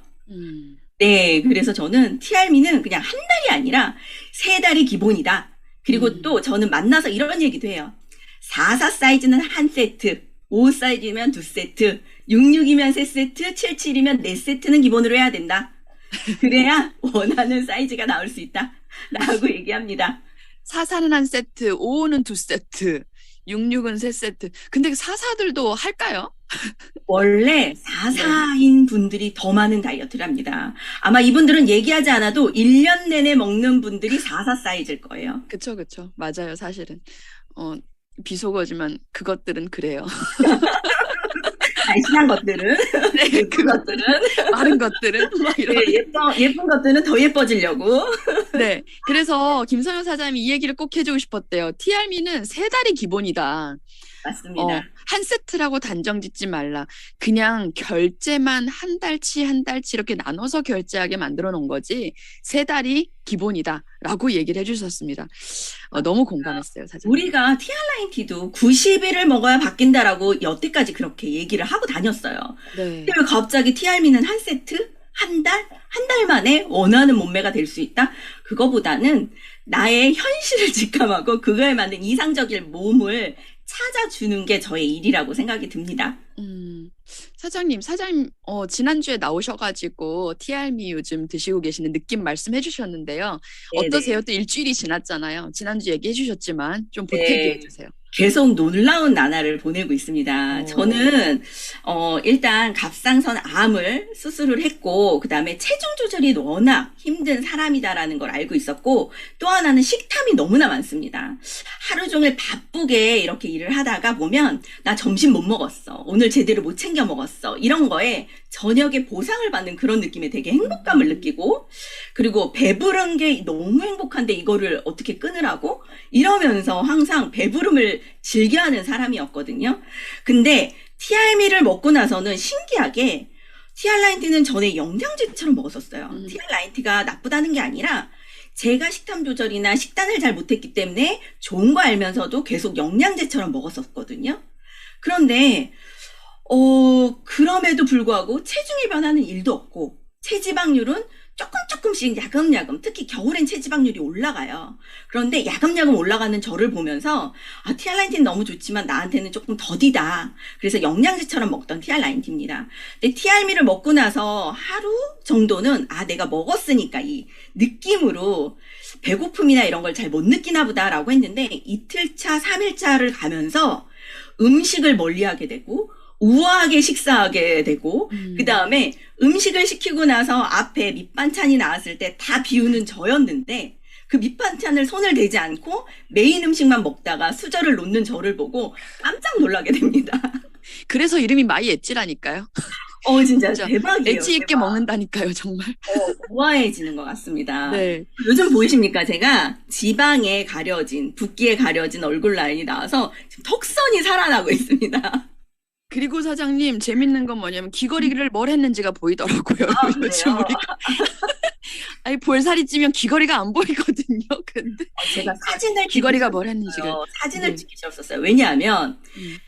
G: 네, 그래서 저는 TRM이는 그냥 한 달이 아니라 3달이 기본이다. 그리고 또 저는 만나서 이런 얘기도 해요. 44 사이즈는 한 세트, 5 사이즈면 2세트, 66이면 3세트, 77이면 4세트는 기본으로 해야 된다. 그래야 원하는 사이즈가 나올 수 있다. 라고 얘기합니다.
A: 44는 한 세트, 55는 두 세트, 66은 세 세트. 근데 44들도 할까요?
G: 원래 44인 분들이 더 많은 다이어트를 합니다. 아마 이분들은 얘기하지 않아도 1년 내내 먹는 분들이 44 사이즈일 거예요.
A: 그쵸, 그쵸. 맞아요, 사실은. 비속어지만 그것들은 그래요.
G: 날씬한 것들은,
A: 네,
G: 예쁜 것들은,
A: 마른 것들은 막 이런.
G: 네, 예쁜 것들은 더 예뻐지려고.
A: 네. 그래서 김선영 사장님이 이 얘기를 꼭 해주고 싶었대요. TRM는 세 달이 기본이다.
G: 맞습니다.
A: 한 세트라고 단정 짓지 말라. 그냥 결제만 한 달치 한 달치 이렇게 나눠서 결제하게 만들어 놓은 거지. 세 달이 기본이다. 라고 얘기를 해주셨습니다. 너무 공감했어요, 사장님.
G: 우리가 TR라인T도 90일을 먹어야 바뀐다라고 여태까지 그렇게 얘기를 하고 다녔어요.
A: 네.
G: 근데 왜 갑자기 TRM는 한 세트? 한 달 만에 원하는 몸매가 될 수 있다? 그거보다는 나의 현실을 직감하고 그거에 맞는 이상적인 몸을 찾아주는 게 저의 일이라고 생각이 듭니다.
A: 사장님, 지난주에 나오셔가지고 TRM이 요즘 드시고 계시는 느낌 말씀해 주셨는데요.
G: 네네.
A: 어떠세요? 또 일주일이 지났잖아요. 지난주 얘기해 주셨지만 좀
G: 네.
A: 보태게 해주세요.
G: 계속 놀라운 나날을 보내고 있습니다. 저는 일단 갑상선 암을 수술을 했고 그다음에 체중 조절이 워낙 힘든 사람이다라는 걸 알고 있었고 또 하나는 식탐이 너무나 많습니다. 하루 종일 바쁘게 이렇게 일을 하다가 보면 나 점심 못 먹었어. 오늘 제대로 못 챙겨 먹었어. 이런 거에 저녁에 보상을 받는 그런 느낌에 되게 행복감을 느끼고 그리고 배부른 게 너무 행복한데 이거를 어떻게 끊으라고? 이러면서 항상 배부름을 즐겨하는 사람이었거든요. 근데 TRM를 먹고 나서는 신기하게 TR라인T는 전에 영양제처럼 먹었었어요. TR라인T가 나쁘다는 게 아니라 제가 식탐 조절이나 식단을 잘 못했기 때문에 좋은 거 알면서도 계속 영양제처럼 먹었었거든요. 그런데 그럼에도 불구하고 체중의 변화는 1도 없고 체지방률은 조금씩 야금야금 특히 겨울엔 체지방률이 올라가요. 그런데 야금야금 올라가는 저를 보면서 TR라인T는 너무 좋지만 나한테는 조금 더디다. 그래서 영양제처럼 먹던 TR라인T입니다. 근데 TR미를 먹고 나서 하루 정도는 내가 먹었으니까 이 느낌으로 배고픔이나 이런 걸 잘 못 느끼나 보다라고 했는데 이틀차, 3일차를 가면서 음식을 멀리하게 되고 우아하게 식사하게 되고 그 다음에 음식을 시키고 나서 앞에 밑반찬이 나왔을 때 다 비우는 저였는데 그 밑반찬을 손을 대지 않고 메인 음식만 먹다가 수저를 놓는 저를 보고 깜짝 놀라게 됩니다.
A: 그래서 이름이 마이 엣지라니까요.
G: 진짜
A: 진짜
G: 대박이에요.
A: 엣지 있게
G: 대박.
A: 먹는다니까요, 정말.
G: 우아해지는 것 같습니다.
A: 네.
G: 요즘 보이십니까? 제가 지방에 가려진, 붓기에 가려진 얼굴 라인이 나와서 지금 턱선이 살아나고 있습니다.
A: 그리고 사장님, 재밌는 건 뭐냐면 귀걸이를 뭘 했는지가 보이더라고요. 요즘
G: 그래요?
A: 우리가. 볼살이 찌면 귀걸이가 안 보이거든요. 근데
G: 제가 사진을
A: 귀걸이가
G: 찍으셨어요.
A: 뭘 했는지를.
G: 사진을
A: 네.
G: 찍으셨었어요. 왜냐하면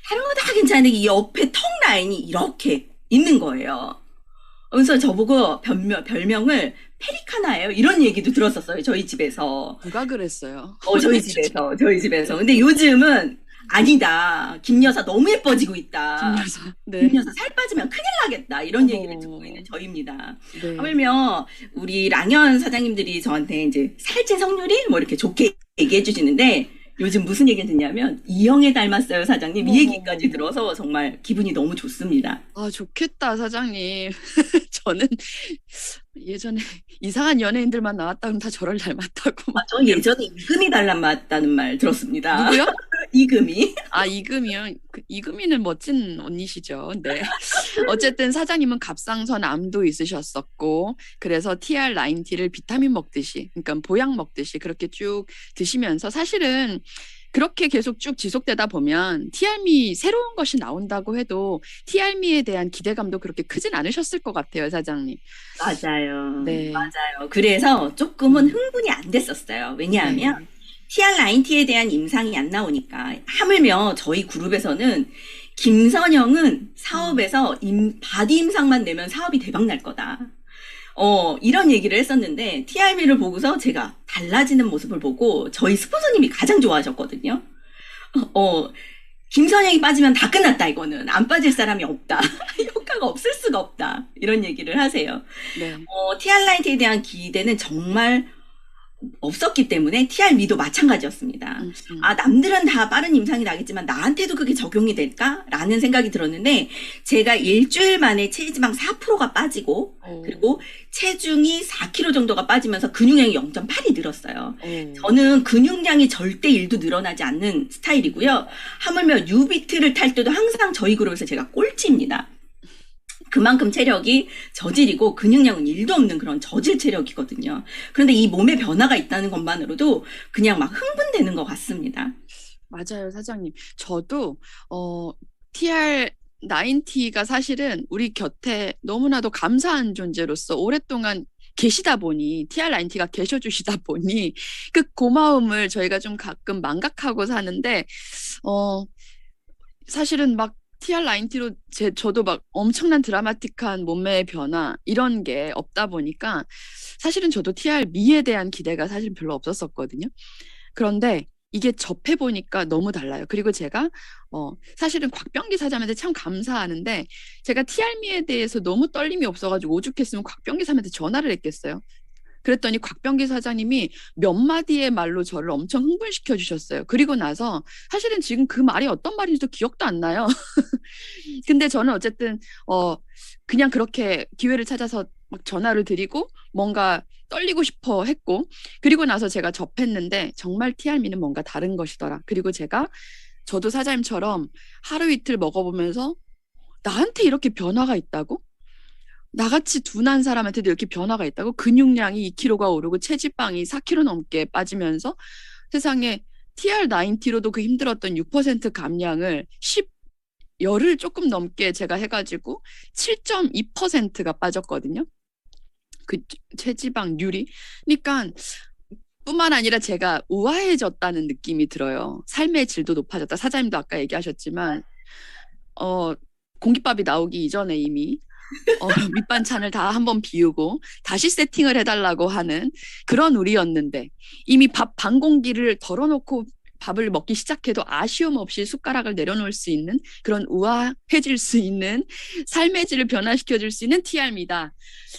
G: 다른 거 다 괜찮은데 이 옆에 턱 라인이 이렇게 있는 거예요. 그래서 저보고 별명을 페리카나예요. 이런 얘기도 들었었어요. 저희 집에서.
A: 누가 그랬어요?
G: 저희 집에서. 근데 요즘은 아니다. 김 여사 너무 예뻐지고 있다.
A: 김여사. 네.
G: 김 여사 살 빠지면 큰일 나겠다. 이런 얘기를 듣고 있는 저입니다.
A: 네.
G: 하물며 우리 랑현 사장님들이 저한테 이제 살찐 성률이 뭐 이렇게 좋게 얘기해 주시는데 요즘 무슨 얘기 듣냐면 이영애 닮았어요 사장님 이 얘기까지 들어서 정말 기분이 너무 좋습니다.
A: 좋겠다, 사장님. 저는 예전에 이상한 연예인들만 나왔다 그러면 다 저를 닮았다고. 막.
G: 저 예전에 이금희 닮았다는 말 들었습니다.
A: 누구요?
G: 이금희.
A: 이금이요? 이금이는 멋진 언니시죠. 네. 어쨌든 사장님은 갑상선 암도 있으셨었고, 그래서 TR라인T를 비타민 먹듯이, 그러니까 보약 먹듯이 그렇게 쭉 드시면서 사실은 그렇게 계속 쭉 지속되다 보면 TR미 새로운 것이 나온다고 해도 TR미에 대한 기대감도 그렇게 크진 않으셨을 것 같아요, 사장님.
G: 맞아요.
A: 네.
G: 맞아요. 그래서 조금은 흥분이 안 됐었어요. 왜냐하면 TR라인T에 대한 임상이 안 나오니까. 하물며 저희 그룹에서는 김선영은 사업에서 바디 임상만 내면 사업이 대박 날 거다. 이런 얘기를 했었는데 TR미를 보고서 제가 달라지는 모습을 보고 저희 스폰서님이 가장 좋아하셨거든요. 김선영이 빠지면 다 끝났다, 이거는. 안 빠질 사람이 없다. 효과가 없을 수가 없다. 이런 얘기를 하세요.
A: 네.
G: TR90에 대한 기대는 정말 없었기 때문에 TRM도 마찬가지였습니다. 남들은 다 빠른 임상이 나겠지만 나한테도 그게 적용이 될까라는 생각이 들었는데 제가 일주일 만에 체지방 4%가 빠지고 그리고 체중이 4kg 정도가 빠지면서 근육량이 0.8이 늘었어요. 저는 근육량이 절대 1도 늘어나지 않는 스타일이고요. 하물며 유비트를 탈 때도 항상 저희 그룹에서 제가 꼴찌입니다. 그만큼 체력이 저질이고 근육량은 1도 없는 그런 저질 체력이거든요. 그런데 이 몸에 변화가 있다는 것만으로도 그냥 막 흥분되는 것 같습니다.
A: 맞아요, 사장님. 저도 TR90가 사실은 우리 곁에 너무나도 감사한 존재로서 오랫동안 계시다 보니 TR90가 계셔주시다 보니 그 고마움을 저희가 좀 가끔 망각하고 사는데 사실은 막 TR90로 저도 막 엄청난 드라마틱한 몸매의 변화 이런 게 없다 보니까 사실은 저도 TR미에 대한 기대가 사실 별로 없었었거든요. 그런데 이게 접해보니까 너무 달라요. 그리고 제가 사실은 곽병기 사장한테 참 감사하는데 제가 TR미에 대해서 너무 떨림이 없어가지고 오죽했으면 곽병기 사장한테 전화를 했겠어요. 그랬더니 곽병기 사장님이 몇 마디의 말로 저를 엄청 흥분시켜 주셨어요. 그리고 나서 사실은 지금 그 말이 어떤 말인지도 기억도 안 나요. 근데 저는 어쨌든 그냥 그렇게 기회를 찾아서 막 전화를 드리고 뭔가 떨리고 싶어 했고 그리고 나서 제가 접했는데 정말 TR미는 뭔가 다른 것이더라. 그리고 저도 사장님처럼 하루 이틀 먹어보면서 나한테 이렇게 변화가 있다고? 나같이 둔한 사람한테도 이렇게 변화가 있다고? 근육량이 2kg가 오르고 체지방이 4kg 넘게 빠지면서 세상에 TR90로도 그 힘들었던 6% 감량을 열흘 조금 넘게 제가 해가지고 7.2%가 빠졌거든요. 그 체지방률이. 그러니까 뿐만 아니라 제가 우아해졌다는 느낌이 들어요. 삶의 질도 높아졌다. 사장님도 아까 얘기하셨지만 공깃밥이 나오기 이전에 이미 밑반찬을 다 한번 비우고 다시 세팅을 해달라고 하는 그런 우리였는데 이미 밥 반 공기를 덜어놓고 밥을 먹기 시작해도 아쉬움 없이 숟가락을 내려놓을 수 있는 그런 우아해질 수 있는 삶의 질을 변화시켜줄 수 있는 TR미다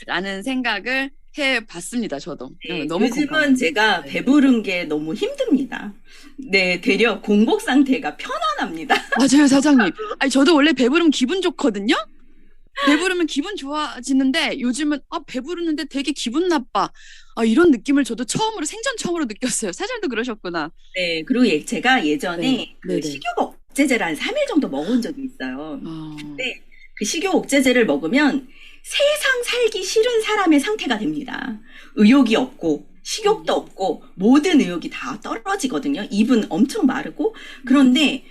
A: 라는 생각을 해봤습니다. 저도.
G: 네,
A: 너무
G: 요즘은
A: 공감합니다.
G: 제가 배부른 게 너무 힘듭니다. 네, 되려 공복 상태가 편안합니다.
A: 맞아요, 사장님. 아니, 저도 원래 배부르면 기분 좋거든요. 배부르면 기분 좋아지는데 요즘은 배부르는데 되게 기분 나빠. 이런 느낌을 저도 생전 처음으로 느꼈어요. 사장님도 그러셨구나.
G: 네, 그리고 제가 예전에
A: 네,
G: 그
A: 네네.
G: 식욕 억제제를 한 3일 정도 먹은 적이 있어요.
A: 아,
G: 근데 그 식욕 억제제를 먹으면 세상 살기 싫은 사람의 상태가 됩니다. 의욕이 없고 식욕도 없고 모든 의욕이 다 떨어지거든요. 입은 엄청 마르고 그런데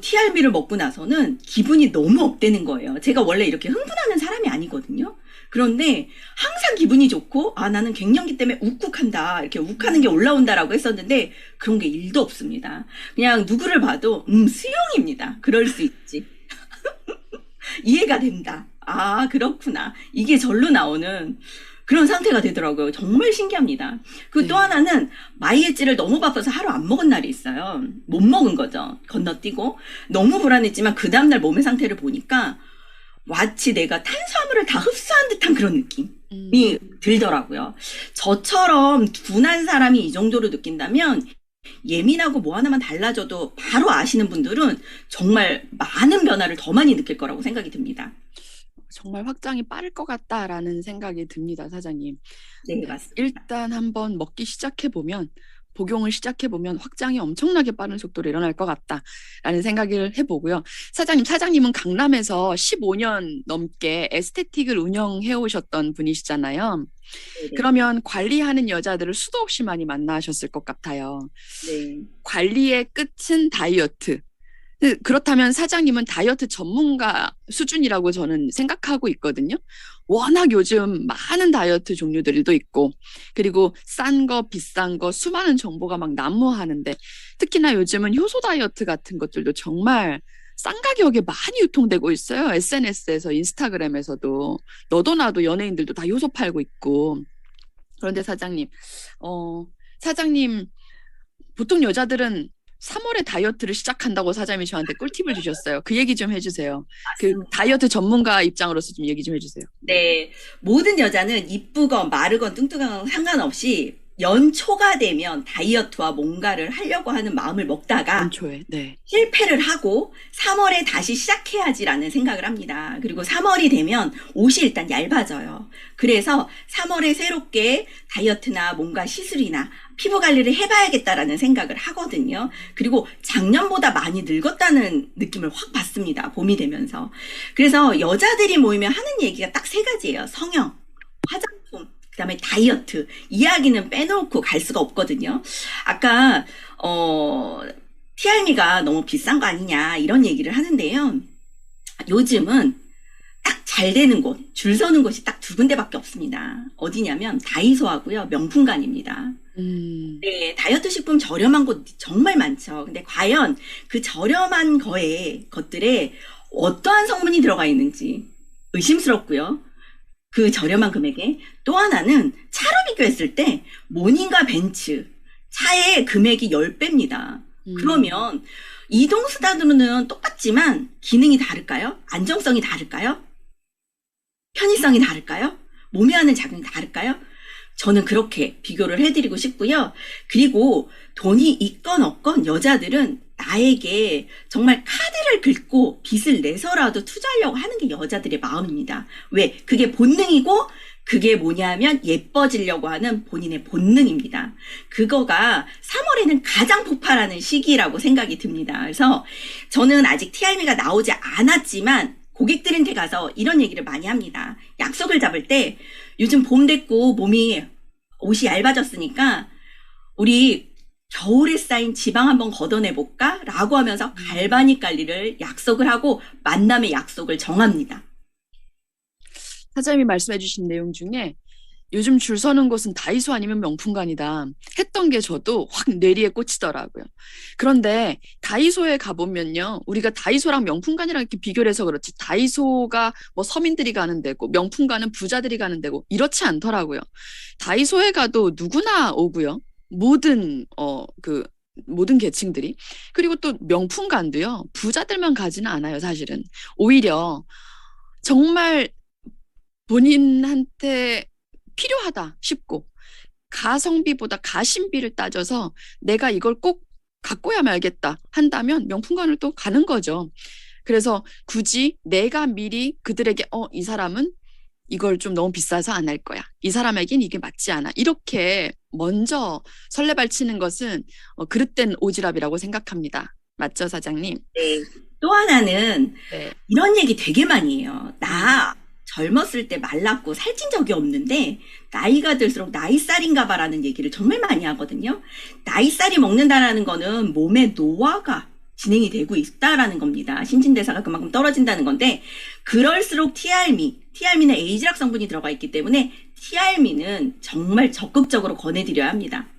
G: TR미를 먹고 나서는 기분이 너무 업되는 거예요. 제가 원래 이렇게 흥분하는 사람이 아니거든요. 그런데 항상 기분이 좋고 나는 갱년기 때문에 욱욱한다 이렇게 욱하는 게 올라온다라고 했었는데 그런 게 1도 없습니다. 그냥 누구를 봐도 수용입니다. 그럴 수 있지. 이해가 된다. 그렇구나. 이게 절로 나오는 그런 상태가 되더라고요. 정말 신기합니다. 그 또 하나는 마이애찌를 너무 바빠서 하루 안 먹은 날이 있어요. 못 먹은 거죠. 건너뛰고. 너무 불안했지만 그 다음날 몸의 상태를 보니까 마치 내가 탄수화물을 다 흡수한 듯한 그런 느낌이 들더라고요. 저처럼 둔한 사람이 이 정도로 느낀다면 예민하고 뭐 하나만 달라져도 바로 아시는 분들은 정말 많은 변화를 더 많이 느낄 거라고 생각이 듭니다.
A: 정말 확장이 빠를 것 같다라는 생각이 듭니다, 사장님.
G: 네, 맞습니다.
A: 일단 한번 먹기 시작해보면 복용을 시작해보면 확장이 엄청나게 빠른 속도로 일어날 것 같다라는 생각을 해보고요. 사장님은 강남에서 15년 넘게 에스테틱을 운영해 오셨던 분이시잖아요.
G: 네네.
A: 그러면 관리하는 여자들을 수도 없이 많이 만나셨을 것 같아요.
G: 네.
A: 관리의 끝은 다이어트. 그렇다면 사장님은 다이어트 전문가 수준이라고 저는 생각하고 있거든요. 워낙 요즘 많은 다이어트 종류들도 있고 그리고 싼 거 비싼 거 수많은 정보가 막 난무하는데 특히나 요즘은 효소 다이어트 같은 것들도 정말 싼 가격에 많이 유통되고 있어요. SNS에서 인스타그램에서도 너도 나도 연예인들도 다 효소 팔고 있고. 그런데 사장님 보통 여자들은 3월에 다이어트를 시작한다고 사장님이 저한테 꿀팁을 주셨어요. 그 얘기 좀 해주세요. 그
G: 맞습니다.
A: 다이어트 전문가 입장으로서 좀 얘기 좀 해주세요.
G: 네, 모든 여자는 이쁘건 마르건 뚱뚱한 건 상관없이 연초가 되면 다이어트와 뭔가를 하려고 하는 마음을 먹다가
A: 연초에. 네.
G: 실패를 하고 3월에 다시 시작해야지라는 생각을 합니다. 그리고 3월이 되면 옷이 일단 얇아져요. 그래서 3월에 새롭게 다이어트나 뭔가 시술이나 피부 관리를 해봐야겠다라는 생각을 하거든요. 그리고 작년보다 많이 늙었다는 느낌을 확 받습니다. 봄이 되면서. 그래서 여자들이 모이면 하는 얘기가 딱 세 가지예요. 성형, 화장품, 그다음에 다이어트. 이야기는 빼놓고 갈 수가 없거든요. 아까 티알미가 너무 비싼 거 아니냐 이런 얘기를 하는데요. 요즘은 딱 잘 되는 곳, 줄 서는 곳이 딱 두 군데밖에 없습니다. 어디냐면 다이소하고요, 명품관입니다. 네, 다이어트 식품 저렴한 곳 정말 많죠. 근데 과연 그 저렴한 것들에 어떠한 성분이 들어가 있는지 의심스럽고요. 그 저렴한 금액에. 또 하나는 차로 비교했을 때 모닝과 벤츠 차의 금액이 10배입니다. 그러면 이동수단으로는 똑같지만 기능이 다를까요? 안정성이 다를까요? 편의성이 다를까요? 몸에 하는 작용이 다를까요? 저는 그렇게 비교를 해드리고 싶고요. 그리고 돈이 있건 없건 여자들은 나에게 정말 카드를 긁고 빚을 내서라도 투자하려고 하는 게 여자들의 마음입니다. 왜? 그게 본능이고 그게 뭐냐면 예뻐지려고 하는 본인의 본능입니다. 그거가 3월에는 가장 폭발하는 시기라고 생각이 듭니다. 그래서 저는 아직 티알미가 나오지 않았지만 고객들한테 가서 이런 얘기를 많이 합니다. 약속을 잡을 때 요즘 봄 됐고 옷이 얇아졌으니까 우리 겨울에 쌓인 지방 한번 걷어내볼까? 라고 하면서 갈바닉 관리를 약속을 하고 만남의 약속을 정합니다.
A: 사장님이 말씀해주신 내용 중에 요즘 줄 서는 곳은 다이소 아니면 명품관이다 했던 게 저도 확 뇌리에 꽂히더라고요. 그런데 다이소에 가보면요, 우리가 다이소랑 명품관이랑 이렇게 비교를 해서 그렇지 다이소가 뭐 서민들이 가는 데고 명품관은 부자들이 가는 데고 이렇지 않더라고요. 다이소에 가도 누구나 오고요. 모든 계층들이. 그리고 또 명품관도요, 부자들만 가지는 않아요, 사실은. 오히려 정말 본인한테 필요하다 싶고 가성비보다 가심비를 따져서 내가 이걸 꼭 갖고야 말겠다 한다면 명품관을 또 가는 거죠. 그래서 굳이 내가 미리 그들에게 이 사람은 이걸 좀 너무 비싸서 안 할 거야. 이 사람에겐 이게 맞지 않아. 이렇게 먼저 설레발치는 것은 그릇된 오지랖이라고 생각합니다. 맞죠, 사장님?
G: 네. 또 하나는
A: 네.
G: 이런 얘기 되게 많이 해요. 나 젊었을 때 말랐고 살찐 적이 없는데 나이가 들수록 나이살인가 봐라는 얘기를 정말 많이 하거든요. 나이살이 먹는다라는 거는 몸의 노화가 진행이 되고 있다라는 겁니다. 신진대사가 그만큼 떨어진다는 건데 그럴수록 티알미는 에이지락 성분이 들어가 있기 때문에 티알미는 정말 적극적으로 권해드려야 합니다.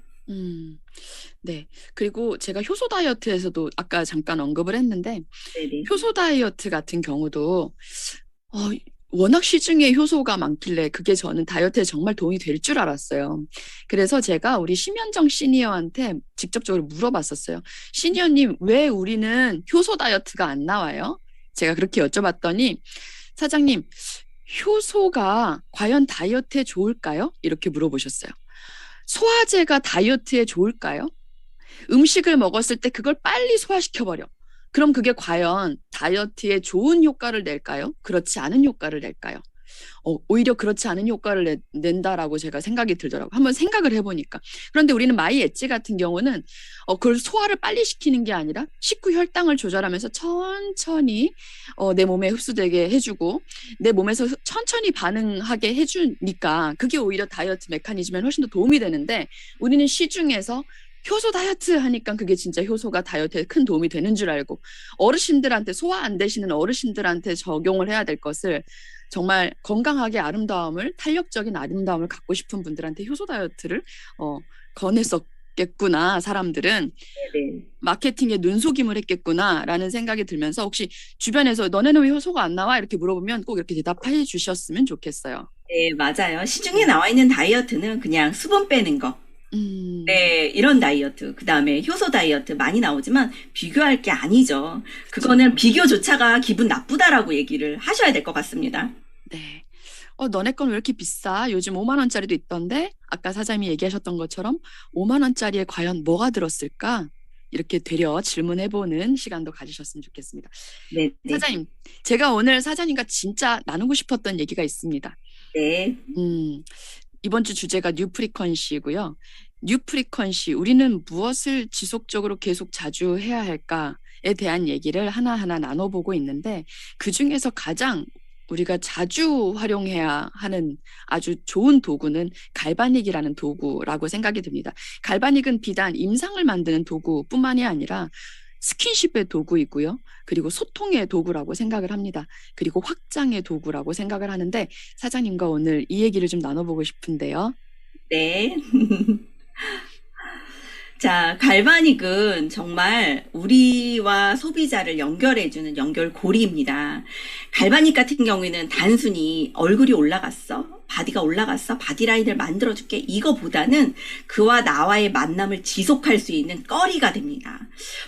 A: 네. 그리고 제가 효소 다이어트에서도 아까 잠깐 언급을 했는데
G: 네네.
A: 효소 다이어트 같은 경우도 워낙 시중에 효소가 많길래 그게 저는 다이어트에 정말 도움이 될 줄 알았어요. 그래서 제가 우리 심현정 시니어한테 직접적으로 물어봤었어요. 시니어님, 왜 우리는 효소 다이어트가 안 나와요? 제가 그렇게 여쭤봤더니 사장님, 효소가 과연 다이어트에 좋을까요? 이렇게 물어보셨어요. 소화제가 다이어트에 좋을까요? 음식을 먹었을 때 그걸 빨리 소화시켜버려. 그럼 그게 과연 다이어트에 좋은 효과를 낼까요? 그렇지 않은 효과를 낼까요? 오히려 그렇지 않은 효과를 낸다라고 제가 생각이 들더라고요. 한번 생각을 해보니까. 그런데 우리는 마이 엣지 같은 경우는 그걸 소화를 빨리 시키는 게 아니라 식후 혈당을 조절하면서 천천히 내 몸에 흡수되게 해주고 내 몸에서 천천히 반응하게 해주니까 그게 오히려 다이어트 메커니즘에 훨씬 더 도움이 되는데 우리는 시중에서 효소 다이어트 하니까 그게 진짜 효소가 다이어트에 큰 도움이 되는 줄 알고 어르신들한테 소화 안 되시는 어르신들한테 적용을 해야 될 것을 정말 건강하게 아름다움을 탄력적인 아름다움을 갖고 싶은 분들한테 효소 다이어트를 권했었겠구나. 사람들은
G: 네네.
A: 마케팅에 눈속임을 했겠구나라는 생각이 들면서 혹시 주변에서 너네는 왜 효소가 안 나와? 이렇게 물어보면 꼭 이렇게 대답해 주셨으면 좋겠어요.
G: 네, 맞아요. 시중에 나와 있는 다이어트는 그냥 수분 빼는 거. 네, 이런 다이어트, 그 다음에 효소 다이어트 많이 나오지만 비교할 게 아니죠. 그거는 비교조차가 기분 나쁘다라고 얘기를 하셔야 될 것 같습니다.
A: 네. 너네 건 왜 이렇게 비싸? 요즘 5만 원짜리도 있던데? 아까 사장님이 얘기하셨던 것처럼 5만 원짜리에 과연 뭐가 들었을까? 이렇게 되려 질문해보는 시간도 가지셨으면 좋겠습니다.
G: 네, 네,
A: 사장님, 제가 오늘 사장님과 진짜 나누고 싶었던 얘기가 있습니다.
G: 네.
A: 이번 주 주제가 뉴 프리퀀시고요. 뉴 프리퀀시, 우리는 무엇을 지속적으로 계속 자주 해야 할까에 대한 얘기를 하나하나 나눠보고 있는데, 그중에서 가장 우리가 자주 활용해야 하는 아주 좋은 도구는 갈바닉이라는 도구라고 생각이 듭니다. 갈바닉은 비단 임상을 만드는 도구뿐만이 아니라 스킨십의 도구이고요. 그리고 소통의 도구라고 생각을 합니다. 그리고 확장의 도구라고 생각을 하는데, 사장님과 오늘 이 얘기를 좀 나눠보고 싶은데요.
G: 네. 자, 갈바닉은 정말 우리와 소비자를 연결해주는 연결고리입니다. 갈바닉 같은 경우에는 단순히 얼굴이 올라갔어, 바디가 올라갔어, 바디라인을 만들어줄게, 이거보다는 그와 나와의 만남을 지속할 수 있는 거리가 됩니다.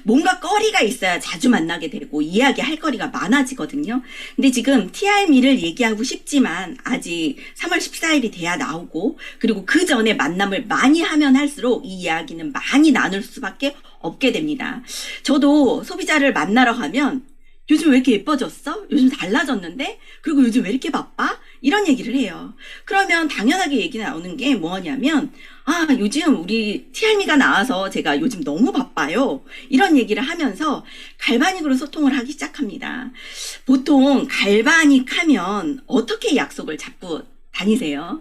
G: 뭔가 거리가 있어야 자주 만나게 되고 이야기할 거리가 많아지거든요. 근데 지금 TRM를 얘기하고 싶지만 아직 3월 14일이 돼야 나오고, 그리고 그 전에 만남을 많이 하면 할수록 이 이야기는 많이 나눌 수밖에 없게 됩니다. 저도 소비자를 만나러 가면 요즘 왜 이렇게 예뻐졌어? 요즘 달라졌는데? 그리고 요즘 왜 이렇게 바빠? 이런 얘기를 해요. 그러면 당연하게 얘기 나오는 게 뭐냐면, 요즘 우리 TRM가 나와서 제가 요즘 너무 바빠요. 이런 얘기를 하면서 갈바닉으로 소통을 하기 시작합니다. 보통 갈바닉 하면 어떻게 약속을 잡고 다니세요?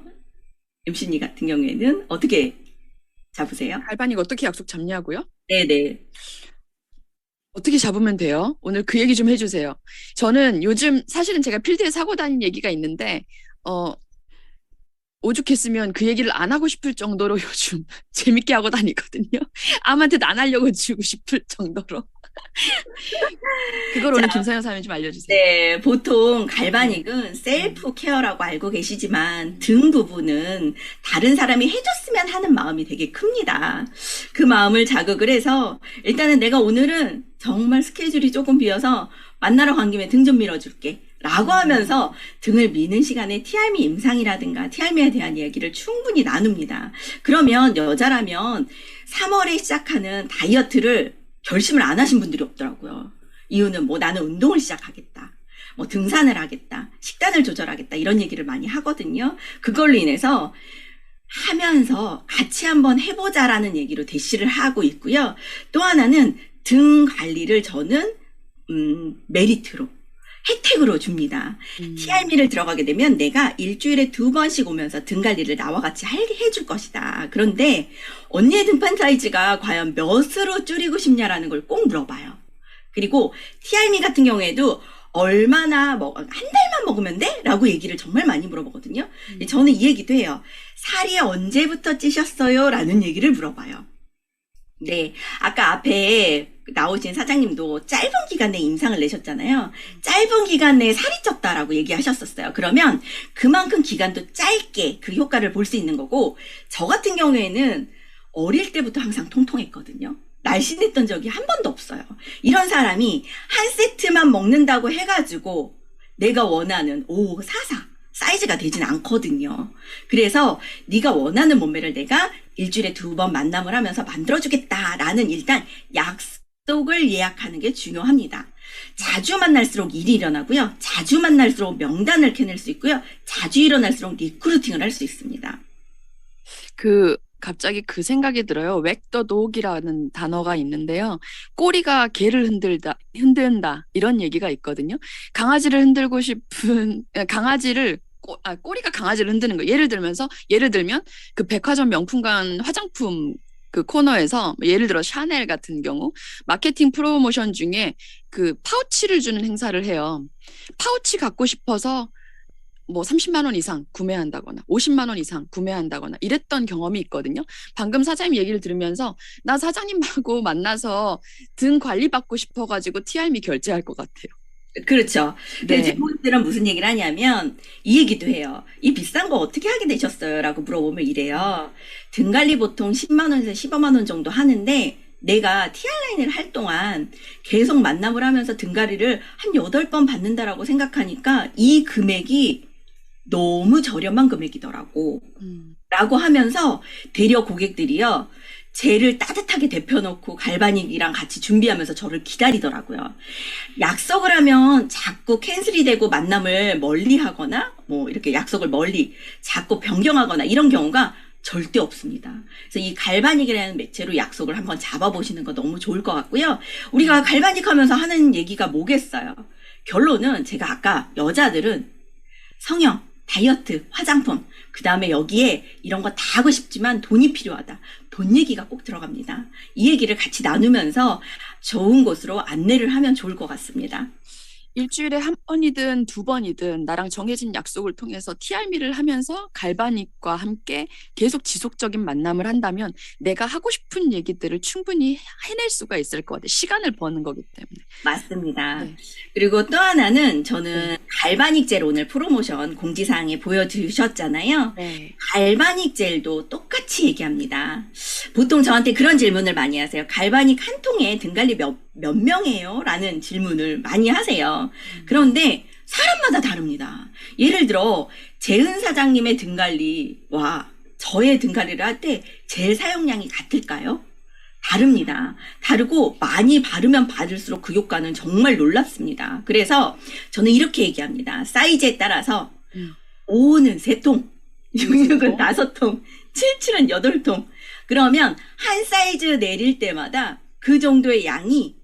G: MC님 같은 경우에는 어떻게 잡으세요?
A: 갈바닉 어떻게 약속 잡냐고요?
G: 네네.
A: 어떻게 잡으면 돼요? 오늘 그 얘기 좀 해주세요. 저는 요즘 사실은 제가 필드에 사고 다닌 얘기가 있는데, 오죽했으면 그 얘기를 안 하고 싶을 정도로 요즘 재밌게 하고 다니거든요. 아무한테도 안 하려고 주고 싶을 정도로. 그걸 오늘 김서영 사장님 좀 알려주세요.
G: 네, 보통 갈바닉은 셀프 케어라고 알고 계시지만 등 부분은 다른 사람이 해줬으면 하는 마음이 되게 큽니다. 그 마음을 자극을 해서 일단은 내가 오늘은 정말 스케줄이 조금 비어서 만나러 간 김에 등 좀 밀어줄게 라고 하면서 등을 미는 시간에 TRM 임상이라든가 TRM에 대한 이야기를 충분히 나눕니다. 그러면 여자라면 3월에 시작하는 다이어트를 결심을 안 하신 분들이 없더라고요. 이유는 뭐 나는 운동을 시작하겠다, 뭐 등산을 하겠다, 식단을 조절하겠다, 이런 얘기를 많이 하거든요. 그걸로 인해서 하면서 같이 한번 해보자라는 얘기로 대시를 하고 있고요. 또 하나는 등 관리를 저는 메리트로, 혜택으로 줍니다. TRM를 들어가게 되면 내가 일주일에 2번씩 오면서 등 관리를 나와 같이 해줄 것이다. 그런데 언니의 등판 사이즈가 과연 몇으로 줄이고 싶냐라는 걸 꼭 물어봐요. 그리고 TRM 같은 경우에도 얼마나 한 달만 먹으면 돼? 라고 얘기를 정말 많이 물어보거든요. 저는 이 얘기도 해요. 살이 언제부터 찌셨어요? 라는 얘기를 물어봐요. 네, 아까 앞에 나오신 사장님도 짧은 기간 내에 임상을 내셨잖아요. 짧은 기간 내에 살이 쪘다라고 얘기하셨었어요. 그러면 그만큼 기간도 짧게 그 효과를 볼 수 있는 거고, 저 같은 경우에는 어릴 때부터 항상 통통했거든요. 날씬했던 적이 한 번도 없어요. 이런 사람이 한 세트만 먹는다고 해가지고 내가 원하는 5, 4, 4 사이즈가 되진 않거든요. 그래서 네가 원하는 몸매를 내가 일주일에 2번 만남을 하면서 만들어주겠다라는 일단 약속을 예약하는 게 중요합니다. 자주 만날수록 일이 일어나고요. 자주 만날수록 명단을 캐낼 수 있고요. 자주 일어날수록 리크루팅을 할 수 있습니다.
A: 갑자기 그 생각이 들어요. 웩더독이라는 단어가 있는데요. 꼬리가 개를 흔든다 이런 얘기가 있거든요. 강아지를 흔들고 싶은 꼬리가 강아지를 흔드는 거. 예를 들면 그 백화점 명품관 화장품 그 코너에서 예를 들어 샤넬 같은 경우 마케팅 프로모션 중에 그 파우치를 주는 행사를 해요. 파우치 갖고 싶어서 뭐 30만 원 이상 구매한다거나 50만 원 이상 구매한다거나 이랬던 경험이 있거든요. 방금 사장님 얘기를 들으면서 나 사장님하고 만나서 등 관리 받고 싶어가지고 TRM 결제할 것 같아요.
G: 그렇죠.
A: 네.
G: 근데 직원들은 무슨 얘기를 하냐면 이 얘기도 해요. 이 비싼 거 어떻게 하게 되셨어요? 라고 물어보면 이래요. 등갈리 보통 10만 원에서 15만 원 정도 하는데 내가 티알라인을 할 동안 계속 만남을 하면서 등갈이를 한 8번 받는다라고 생각하니까 이 금액이 너무 저렴한 금액이더라고. 라고 하면서 대려 고객들이요. 젤을 따뜻하게 데펴놓고 갈바닉이랑 같이 준비하면서 저를 기다리더라고요. 약속을 하면 자꾸 캔슬이 되고 만남을 멀리 하거나 뭐 이렇게 약속을 멀리 자꾸 변경하거나 이런 경우가 절대 없습니다. 그래서 이 갈바닉이라는 매체로 약속을 한번 잡아보시는 거 너무 좋을 것 같고요. 우리가 갈바닉 하면서 하는 얘기가 뭐겠어요? 결론은 제가 아까 여자들은 성형, 다이어트, 화장품, 그 다음에 여기에 이런 거 다 하고 싶지만 돈이 필요하다. 돈 얘기가 꼭 들어갑니다. 이 얘기를 같이 나누면서 좋은 곳으로 안내를 하면 좋을 것 같습니다.
A: 일주일에 한 번이든 두 번이든 나랑 정해진 약속을 통해서 티알미를 하면서 갈바닉과 함께 계속 지속적인 만남을 한다면 내가 하고 싶은 얘기들을 충분히 해낼 수가 있을 것 같아요. 시간을 버는 거기 때문에.
G: 맞습니다.
A: 네.
G: 그리고 또 하나는 저는 갈바닉 젤 오늘 프로모션 공지사항에 보여주셨잖아요.
A: 네.
G: 갈바닉 젤도 똑같이 얘기합니다. 보통 저한테 그런 질문을 많이 하세요. 갈바닉 한 통에 등갈리 몇 명이에요? 라는 질문을 많이 하세요. 그런데 사람마다 다릅니다. 예를 들어 재은 사장님의 등갈리와 저의 등갈리를 할 때 젤 사용량이 같을까요? 다릅니다. 다르고 많이 바르면 바를수록 그 효과는 정말 놀랍습니다. 그래서 저는 이렇게 얘기합니다. 사이즈에 따라서 5는 3통, 66은 5통, 77은 8통. 그러면 한 사이즈 내릴 때마다 그 정도의 양이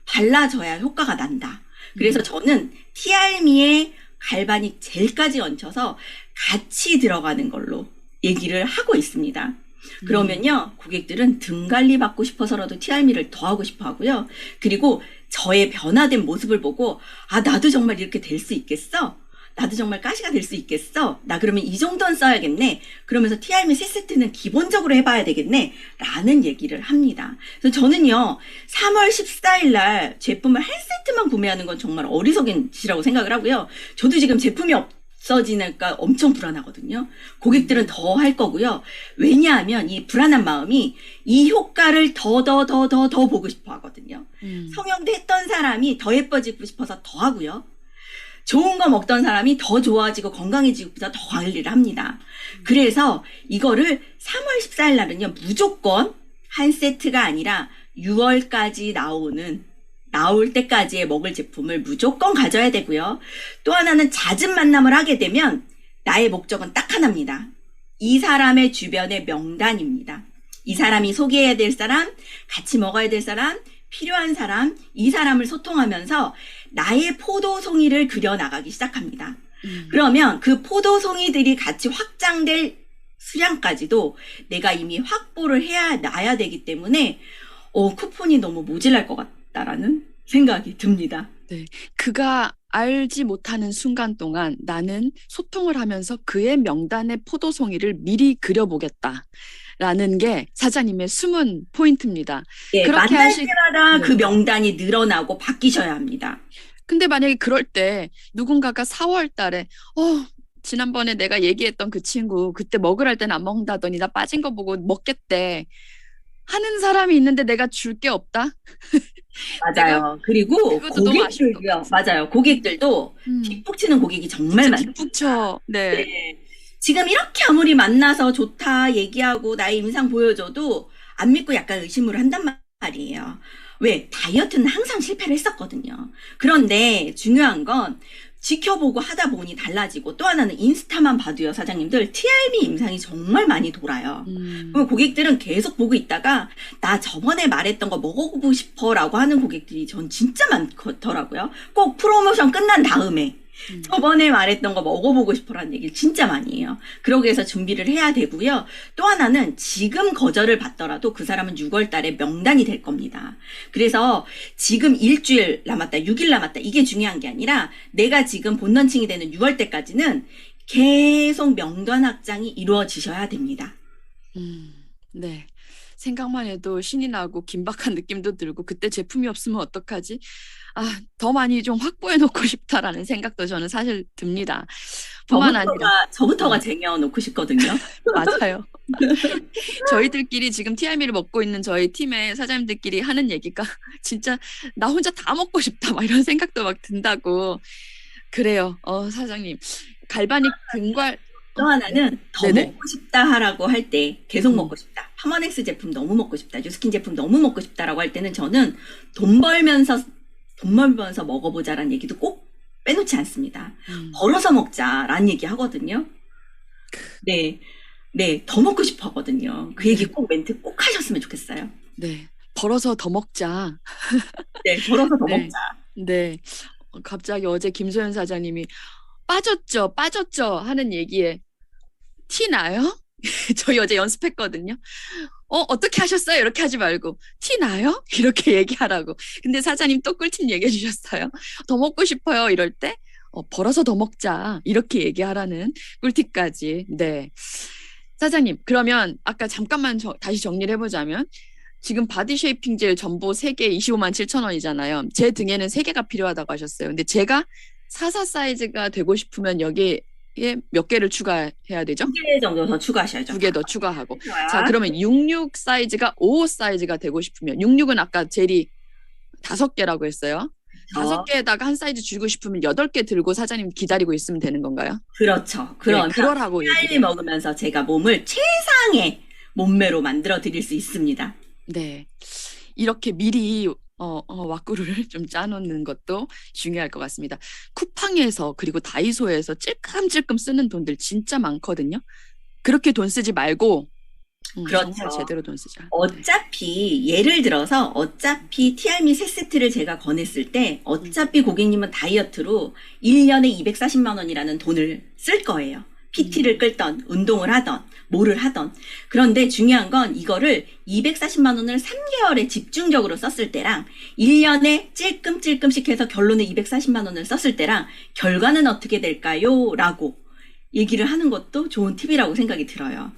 G: 발라져야 효과가 난다. 그래서 저는 티알미에 갈바닉 젤까지 얹혀서 같이 들어가는 걸로 얘기를 하고 있습니다. 그러면요, 고객들은 등관리 받고 싶어서라도 티알미를 더 하고 싶어 하고요. 그리고 저의 변화된 모습을 보고, 아, 나도 정말 이렇게 될 수 있겠어? 나도 정말 가시가 될 수 있겠어? 나 그러면 이 정도는 써야겠네? 그러면서 티알미 3세트는 기본적으로 해봐야 되겠네? 라는 얘기를 합니다. 그래서 저는요, 3월 14일 날 제품을 한 세트만 구매하는 건 정말 어리석은 짓이라고 생각을 하고요. 저도 지금 제품이 없어지니까 엄청 불안하거든요. 고객들은 더 할 거고요. 왜냐하면 이 불안한 마음이 이 효과를 더 보고 싶어 하거든요. 성형도 했던 사람이 더 예뻐지고 싶어서 더 하고요. 좋은 거 먹던 사람이 더 좋아지고 건강해지고자 더 관리를 합니다. 그래서 이거를 3월 14일 날은요, 무조건 한 세트가 아니라 6월까지 나올 때까지의 먹을 제품을 무조건 가져야 되고요. 또 하나는 잦은 만남을 하게 되면 나의 목적은 딱 하나입니다. 이 사람의 주변의 명단입니다. 이 사람이 소개해야 될 사람, 같이 먹어야 될 사람, 필요한 사람, 이 사람을 소통하면서 나의 포도송이를 그려나가기 시작합니다. 그러면 그 포도송이들이 같이 확장될 수량까지도 내가 이미 확보를 놔야 되기 때문에 쿠폰이 너무 모자랄 것 같다라는 생각이 듭니다.
A: 네, 그가 알지 못하는 순간 동안 나는 소통을 하면서 그의 명단의 포도송이를 미리 그려보겠다. 라는 게 사장님의 숨은 포인트입니다.
G: 네,
A: 그렇게
G: 만날 때마다
A: 네.
G: 그 명단이 늘어나고 바뀌셔야 합니다.
A: 근데 만약에 그럴 때 누군가가 4월 달에 지난번에 내가 얘기했던 그 친구 그때 먹으라 할 때는 안 먹는다더니 나 빠진 거 보고 먹겠대 하는 사람이 있는데 내가 줄 게 없다?
G: 맞아요. 그리고
A: 그것도 너무 아쉬울 것
G: 고객들도요. 맞아요. 고객들도 뒷북 치는 고객이 정말 많습니다.
A: 뒷북쳐. 네.
G: 네. 지금 이렇게 아무리 만나서 좋다 얘기하고 나의 인상 보여줘도 안 믿고 약간 의심을 한단 말이에요. 왜? 다이어트는 항상 실패를 했었거든요. 그런데 중요한 건 지켜보고 하다 보니 달라지고 또 하나는 인스타만 봐도요, 사장님들 TRB 임상이 정말 많이 돌아요. 그럼 고객들은 계속 보고 있다가 나 저번에 말했던 거 먹어보고 싶어라고 하는 고객들이 전 진짜 많더라고요. 꼭 프로모션 끝난 다음에 저번에 말했던 거 먹어보고 싶어라는 얘기를 진짜 많이 해요. 그러기 위해서 준비를 해야 되고요. 또 하나는 지금 거절을 받더라도 그 사람은 6월 달에 명단이 될 겁니다. 그래서 지금 일주일 남았다, 6일 남았다 이게 중요한 게 아니라 내가 지금 본런칭이 되는 6월 때까지는 계속 명단 확장이 이루어지셔야 됩니다.
A: 네. 생각만 해도 신이 나고 긴박한 느낌도 들고 그때 제품이 없으면 어떡하지? 아, 더 많이 좀 확보해 놓고 싶다라는 생각도 저는 사실 듭니다. 뿐만 아니라
G: 저부터가 쟁여놓고 싶거든요.
A: 맞아요. 저희들끼리 지금 TRM를 먹고 있는 저희 팀의 사장님들끼리 하는 얘기가 진짜 나 혼자 다 먹고 싶다 막 이런 생각도 막 든다고. 그래요. 사장님. 갈바닉 등괄
G: 또 하나는 더
A: 네네.
G: 먹고 싶다 하라고 할 때 계속 먹고 싶다. 파머넥스 제품 너무 먹고 싶다. 뉴스킨 제품 너무 먹고 싶다라고 할 때는 저는 돈 벌면서 먹어보자라는 얘기도 꼭 빼놓지 않습니다. 벌어서 먹자라는 얘기 하거든요. 네. 네, 더 먹고 싶어 하거든요. 그 얘기 꼭 멘트 꼭 하셨으면 좋겠어요.
A: 네. 벌어서 더 먹자.
G: 네, 벌어서 더
A: 네.
G: 먹자.
A: 네. 갑자기 어제 김소연 사장님이 빠졌죠 하는 얘기에 티 나요? 저희 어제 연습했거든요. 어떻게 하셨어요? 이렇게 하지 말고 티 나요? 이렇게 얘기하라고. 근데 사장님 또 꿀팁 얘기해 주셨어요. 더 먹고 싶어요. 이럴 때 벌어서 더 먹자. 이렇게 얘기하라는 꿀팁까지. 네. 사장님, 그러면 아까 잠깐만 다시 정리를 해보자면 지금 바디 쉐이핑 젤 전부 3개 25만 7천 원이잖아요. 제 등에는 3개가 필요하다고 하셨어요. 근데 제가 44 사이즈가 되고 싶으면 여기에 몇 개를 추가해야 되죠?
G: 2개 정도 더 추가하셔야죠.
A: 2개 더 추가하고.
G: 좋아요.
A: 자, 그러면 66 사이즈가 55 사이즈가 되고 싶으면 66은 아까 젤이 5개라고 했어요. 5개에다가 한 사이즈 줄이고 싶으면 8개 들고 사장님 기다리고 있으면 되는 건가요?
G: 그렇죠. 그러면
A: 그러라고
G: 빨리
A: 얘기를.
G: 먹으면서 제가 몸을 최상의 몸매로 만들어 드릴 수 있습니다.
A: 네. 이렇게 미리 왁구를 좀 짜놓는 것도 중요할 것 같습니다. 쿠팡에서 그리고 다이소에서 찔끔찔끔 쓰는 돈들 진짜 많거든요. 그렇게 돈 쓰지 말고
G: 그렇죠.
A: 정말 제대로 돈 쓰자.
G: 어차피 예를 들어서 TRM이 세 세트를 제가 권했을 때 어차피 고객님은 다이어트로 1년에 240만 원이라는 돈을 쓸 거예요. PT를 끌던 운동을 하던 뭐를 하던. 그런데 중요한 건 이거를 240만 원을 3개월에 집중적으로 썼을 때랑 1년에 찔끔찔끔씩 해서 결론에 240만 원을 썼을 때랑 결과는 어떻게 될까요? 라고 얘기를 하는 것도 좋은 팁이라고 생각이 들어요.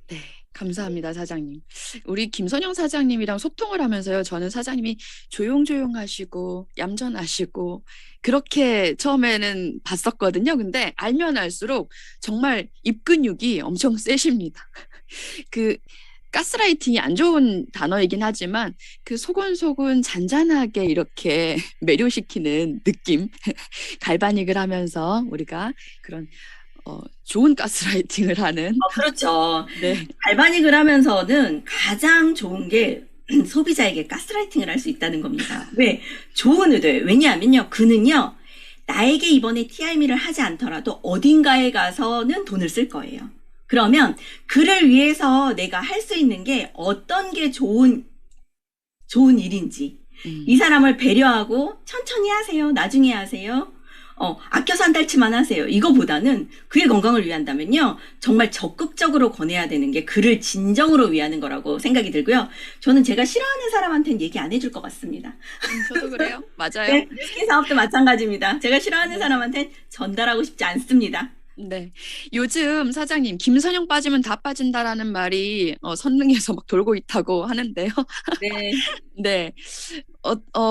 A: 네. 감사합니다, 사장님. 우리 김선영 사장님이랑 소통을 하면서요. 저는 사장님이 조용조용하시고 얌전하시고 그렇게 처음에는 봤었거든요. 근데 알면 알수록 정말 입근육이 엄청 세십니다. 그 가스라이팅이 안 좋은 단어이긴 하지만 그 소곤소곤 잔잔하게 이렇게 매료시키는 느낌 갈바닉을 하면서 우리가 그런 좋은 가스라이팅을 하는.
G: 그렇죠.
A: 네.
G: 갈바닉을 하면서는 가장 좋은 게 소비자에게 가스라이팅을 할 수 있다는 겁니다. 왜? 좋은 의도예요. 왜냐하면요. 그는요. 나에게 이번에 TRM를 하지 않더라도 어딘가에 가서는 돈을 쓸 거예요. 그러면 그를 위해서 내가 할 수 있는 게 어떤 게 좋은 일인지 이 사람을 배려하고 천천히 하세요. 나중에 하세요. 아껴서 한 달치만 하세요. 이거보다는 그의 건강을 위한다면요. 정말 적극적으로 권해야 되는 게 그를 진정으로 위하는 거라고 생각이 들고요. 저는 제가 싫어하는 사람한테는 얘기 안 해줄 것 같습니다.
A: 저도 그래요. 맞아요.
G: 네, 뉴스킨 사업도 마찬가지입니다. 제가 싫어하는 사람한테는 전달하고 싶지 않습니다.
A: 네. 요즘 사장님, 김선영 빠지면 다 빠진다라는 말이 선릉에서 막 돌고 있다고 하는데요.
G: 네.
A: 네.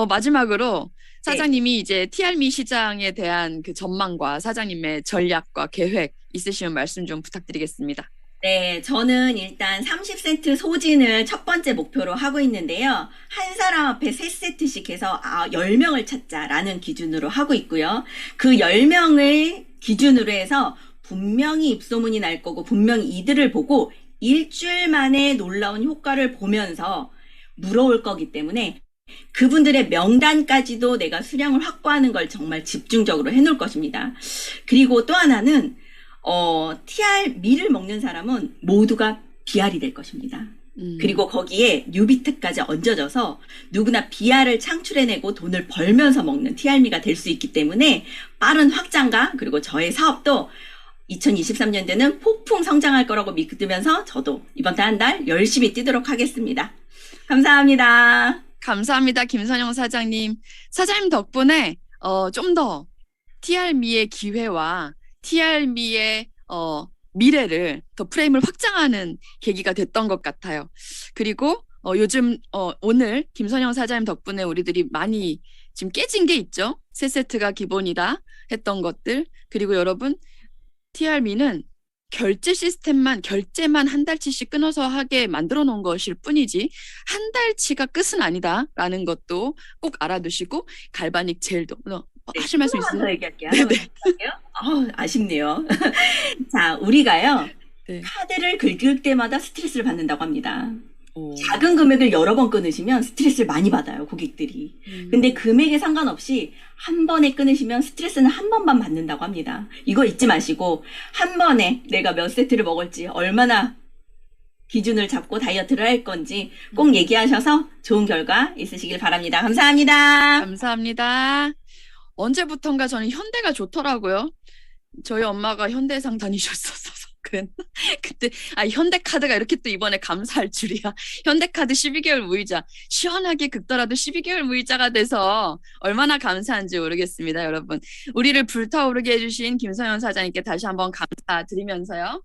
A: 마지막으로 사장님이 이제 TRM이 시장에 대한 그 전망과 사장님의 전략과 계획 있으시면 말씀 좀 부탁드리겠습니다.
G: 네, 저는 일단 30세트 소진을 첫 번째 목표로 하고 있는데요. 한 사람 앞에 3세트씩 해서 10명을 찾자라는 기준으로 하고 있고요. 그 10명을 기준으로 해서 분명히 입소문이 날 거고 분명히 이들을 보고 일주일 만에 놀라운 효과를 보면서 물어올 거기 때문에 그분들의 명단까지도 내가 수량을 확보하는 걸 정말 집중적으로 해놓을 것입니다. 그리고 또 하나는 TR미를 먹는 사람은 모두가 BR이 될 것입니다. 그리고 거기에 뉴비트까지 얹어져서 누구나 BR을 창출해내고 돈을 벌면서 먹는 TR미가 될 수 있기 때문에 빠른 확장과 그리고 저의 사업도 2023년도에는 폭풍 성장할 거라고 믿으면서 저도 이번 한 달 열심히 뛰도록 하겠습니다. 감사합니다.
A: 감사합니다, 김선영 사장님. 사장님 덕분에 좀 더 TR미의 기회와 TR미의 미래를 더 프레임을 확장하는 계기가 됐던 것 같아요. 그리고 요즘 오늘 김선영 사장님 덕분에 우리들이 많이 지금 깨진 게 있죠. 세 세트가 기본이다 했던 것들. 그리고 여러분 TRM는 결제만 한 달치씩 끊어서 하게 만들어 놓은 것일 뿐이지 한 달치가 끝은 아니다라는 것도 꼭 알아두시고 갈바닉 젤도 하실 말씀
G: 하나만
A: 있어요?
G: 더 얘기할게요.
A: 네네.
G: 아쉽네요. 자, 우리가요.
A: 네.
G: 카드를 긁을 때마다 스트레스를 받는다고 합니다.
A: 오.
G: 작은 금액을 여러 번 끊으시면 스트레스를 많이 받아요, 고객들이. 근데 금액에 상관없이 한 번에 끊으시면 스트레스는 한 번만 받는다고 합니다. 이거 잊지 마시고 한 번에 내가 몇 세트를 먹을지 얼마나 기준을 잡고 다이어트를 할 건지 꼭 얘기하셔서 좋은 결과 있으시길 바랍니다. 감사합니다.
A: 감사합니다. 언제부턴가 저는 현대가 좋더라고요. 저희 엄마가 현대상 다니셨었어서 그때 현대카드가 이렇게 또 이번에 감사할 줄이야. 현대카드 12개월 무이자 시원하게 긁더라도 12개월 무이자가 돼서 얼마나 감사한지 모르겠습니다. 여러분 우리를 불타오르게 해주신 김선영 사장님께 다시 한번 감사드리면서요.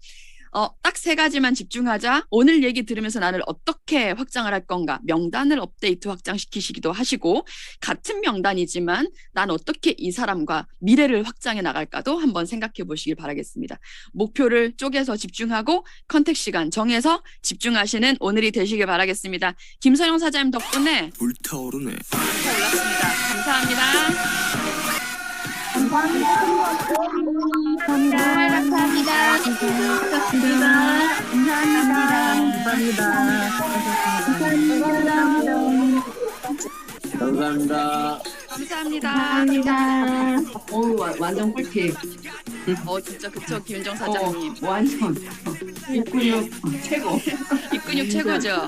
A: 딱 세 가지만 집중하자. 오늘 얘기 들으면서 나를 어떻게 확장을 할 건가. 명단을 업데이트 확장시키시기도 하시고 같은 명단이지만 난 어떻게 이 사람과 미래를 확장해 나갈까도 한번 생각해 보시길 바라겠습니다. 목표를 쪼개서 집중하고 컨택 시간 정해서 집중하시는 오늘이 되시길 바라겠습니다. 김선영 사장님 덕분에
H: 불타오르네.
A: 올랐습니다. 감사합니다. 감사합니다.
G: 완전 꿀팁.
A: 진짜 그쵸, 김윤정 사장님.
G: 완전. 입근육 최고.
A: 입근육 최고죠.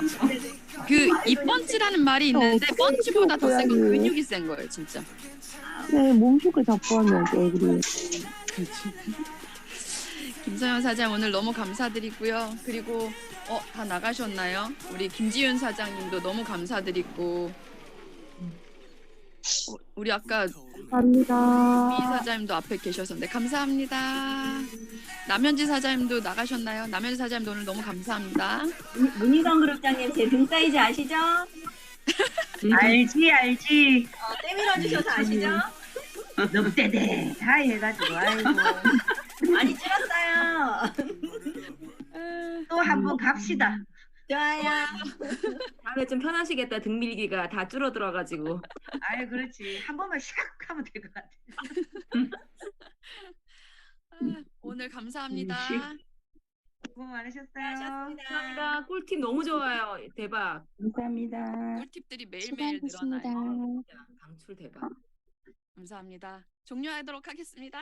A: 그 입번지라는 말이 있는데 번지보다 더 센 건 근육이 센 거예요, 진짜.
I: 네, 몸속을 잡고하면 얼굴이.
A: 김선영 사장 오늘 너무 감사드리고요. 그리고 다 나가셨나요? 우리 김지윤 사장님도 너무 감사드리고 우리 아까
I: 감사합니다.
A: 미 사장님도 앞에 계셨었는데 감사합니다. 남현지 사장님도 나가셨나요? 남현지 사장님도 오늘 너무 감사합니다.
G: 문희성 그룹장님 제 등 사이즈 아시죠?
J: 알지.
G: 때밀어 주셔서 아시죠?
J: 너무 떼대하이 해가지고 아이고
G: 많이 줄었어요.
J: 또 한 번 갑시다.
G: 좋아요.
K: 다음에 좀 편하시겠다. 등 밀기가 다 줄어들어가지고.
J: 아이 그렇지. 한 번만 샥 하면 될 것 같아.
A: 오늘 감사합니다.
J: 수고 많으셨어요.
K: 감사합니다. 꿀팁 너무 좋아요. 대박.
J: 감사합니다.
A: 꿀팁들이 매일매일 늘어나요.
K: 방출 대박.
A: 감사합니다. 종료하도록 하겠습니다.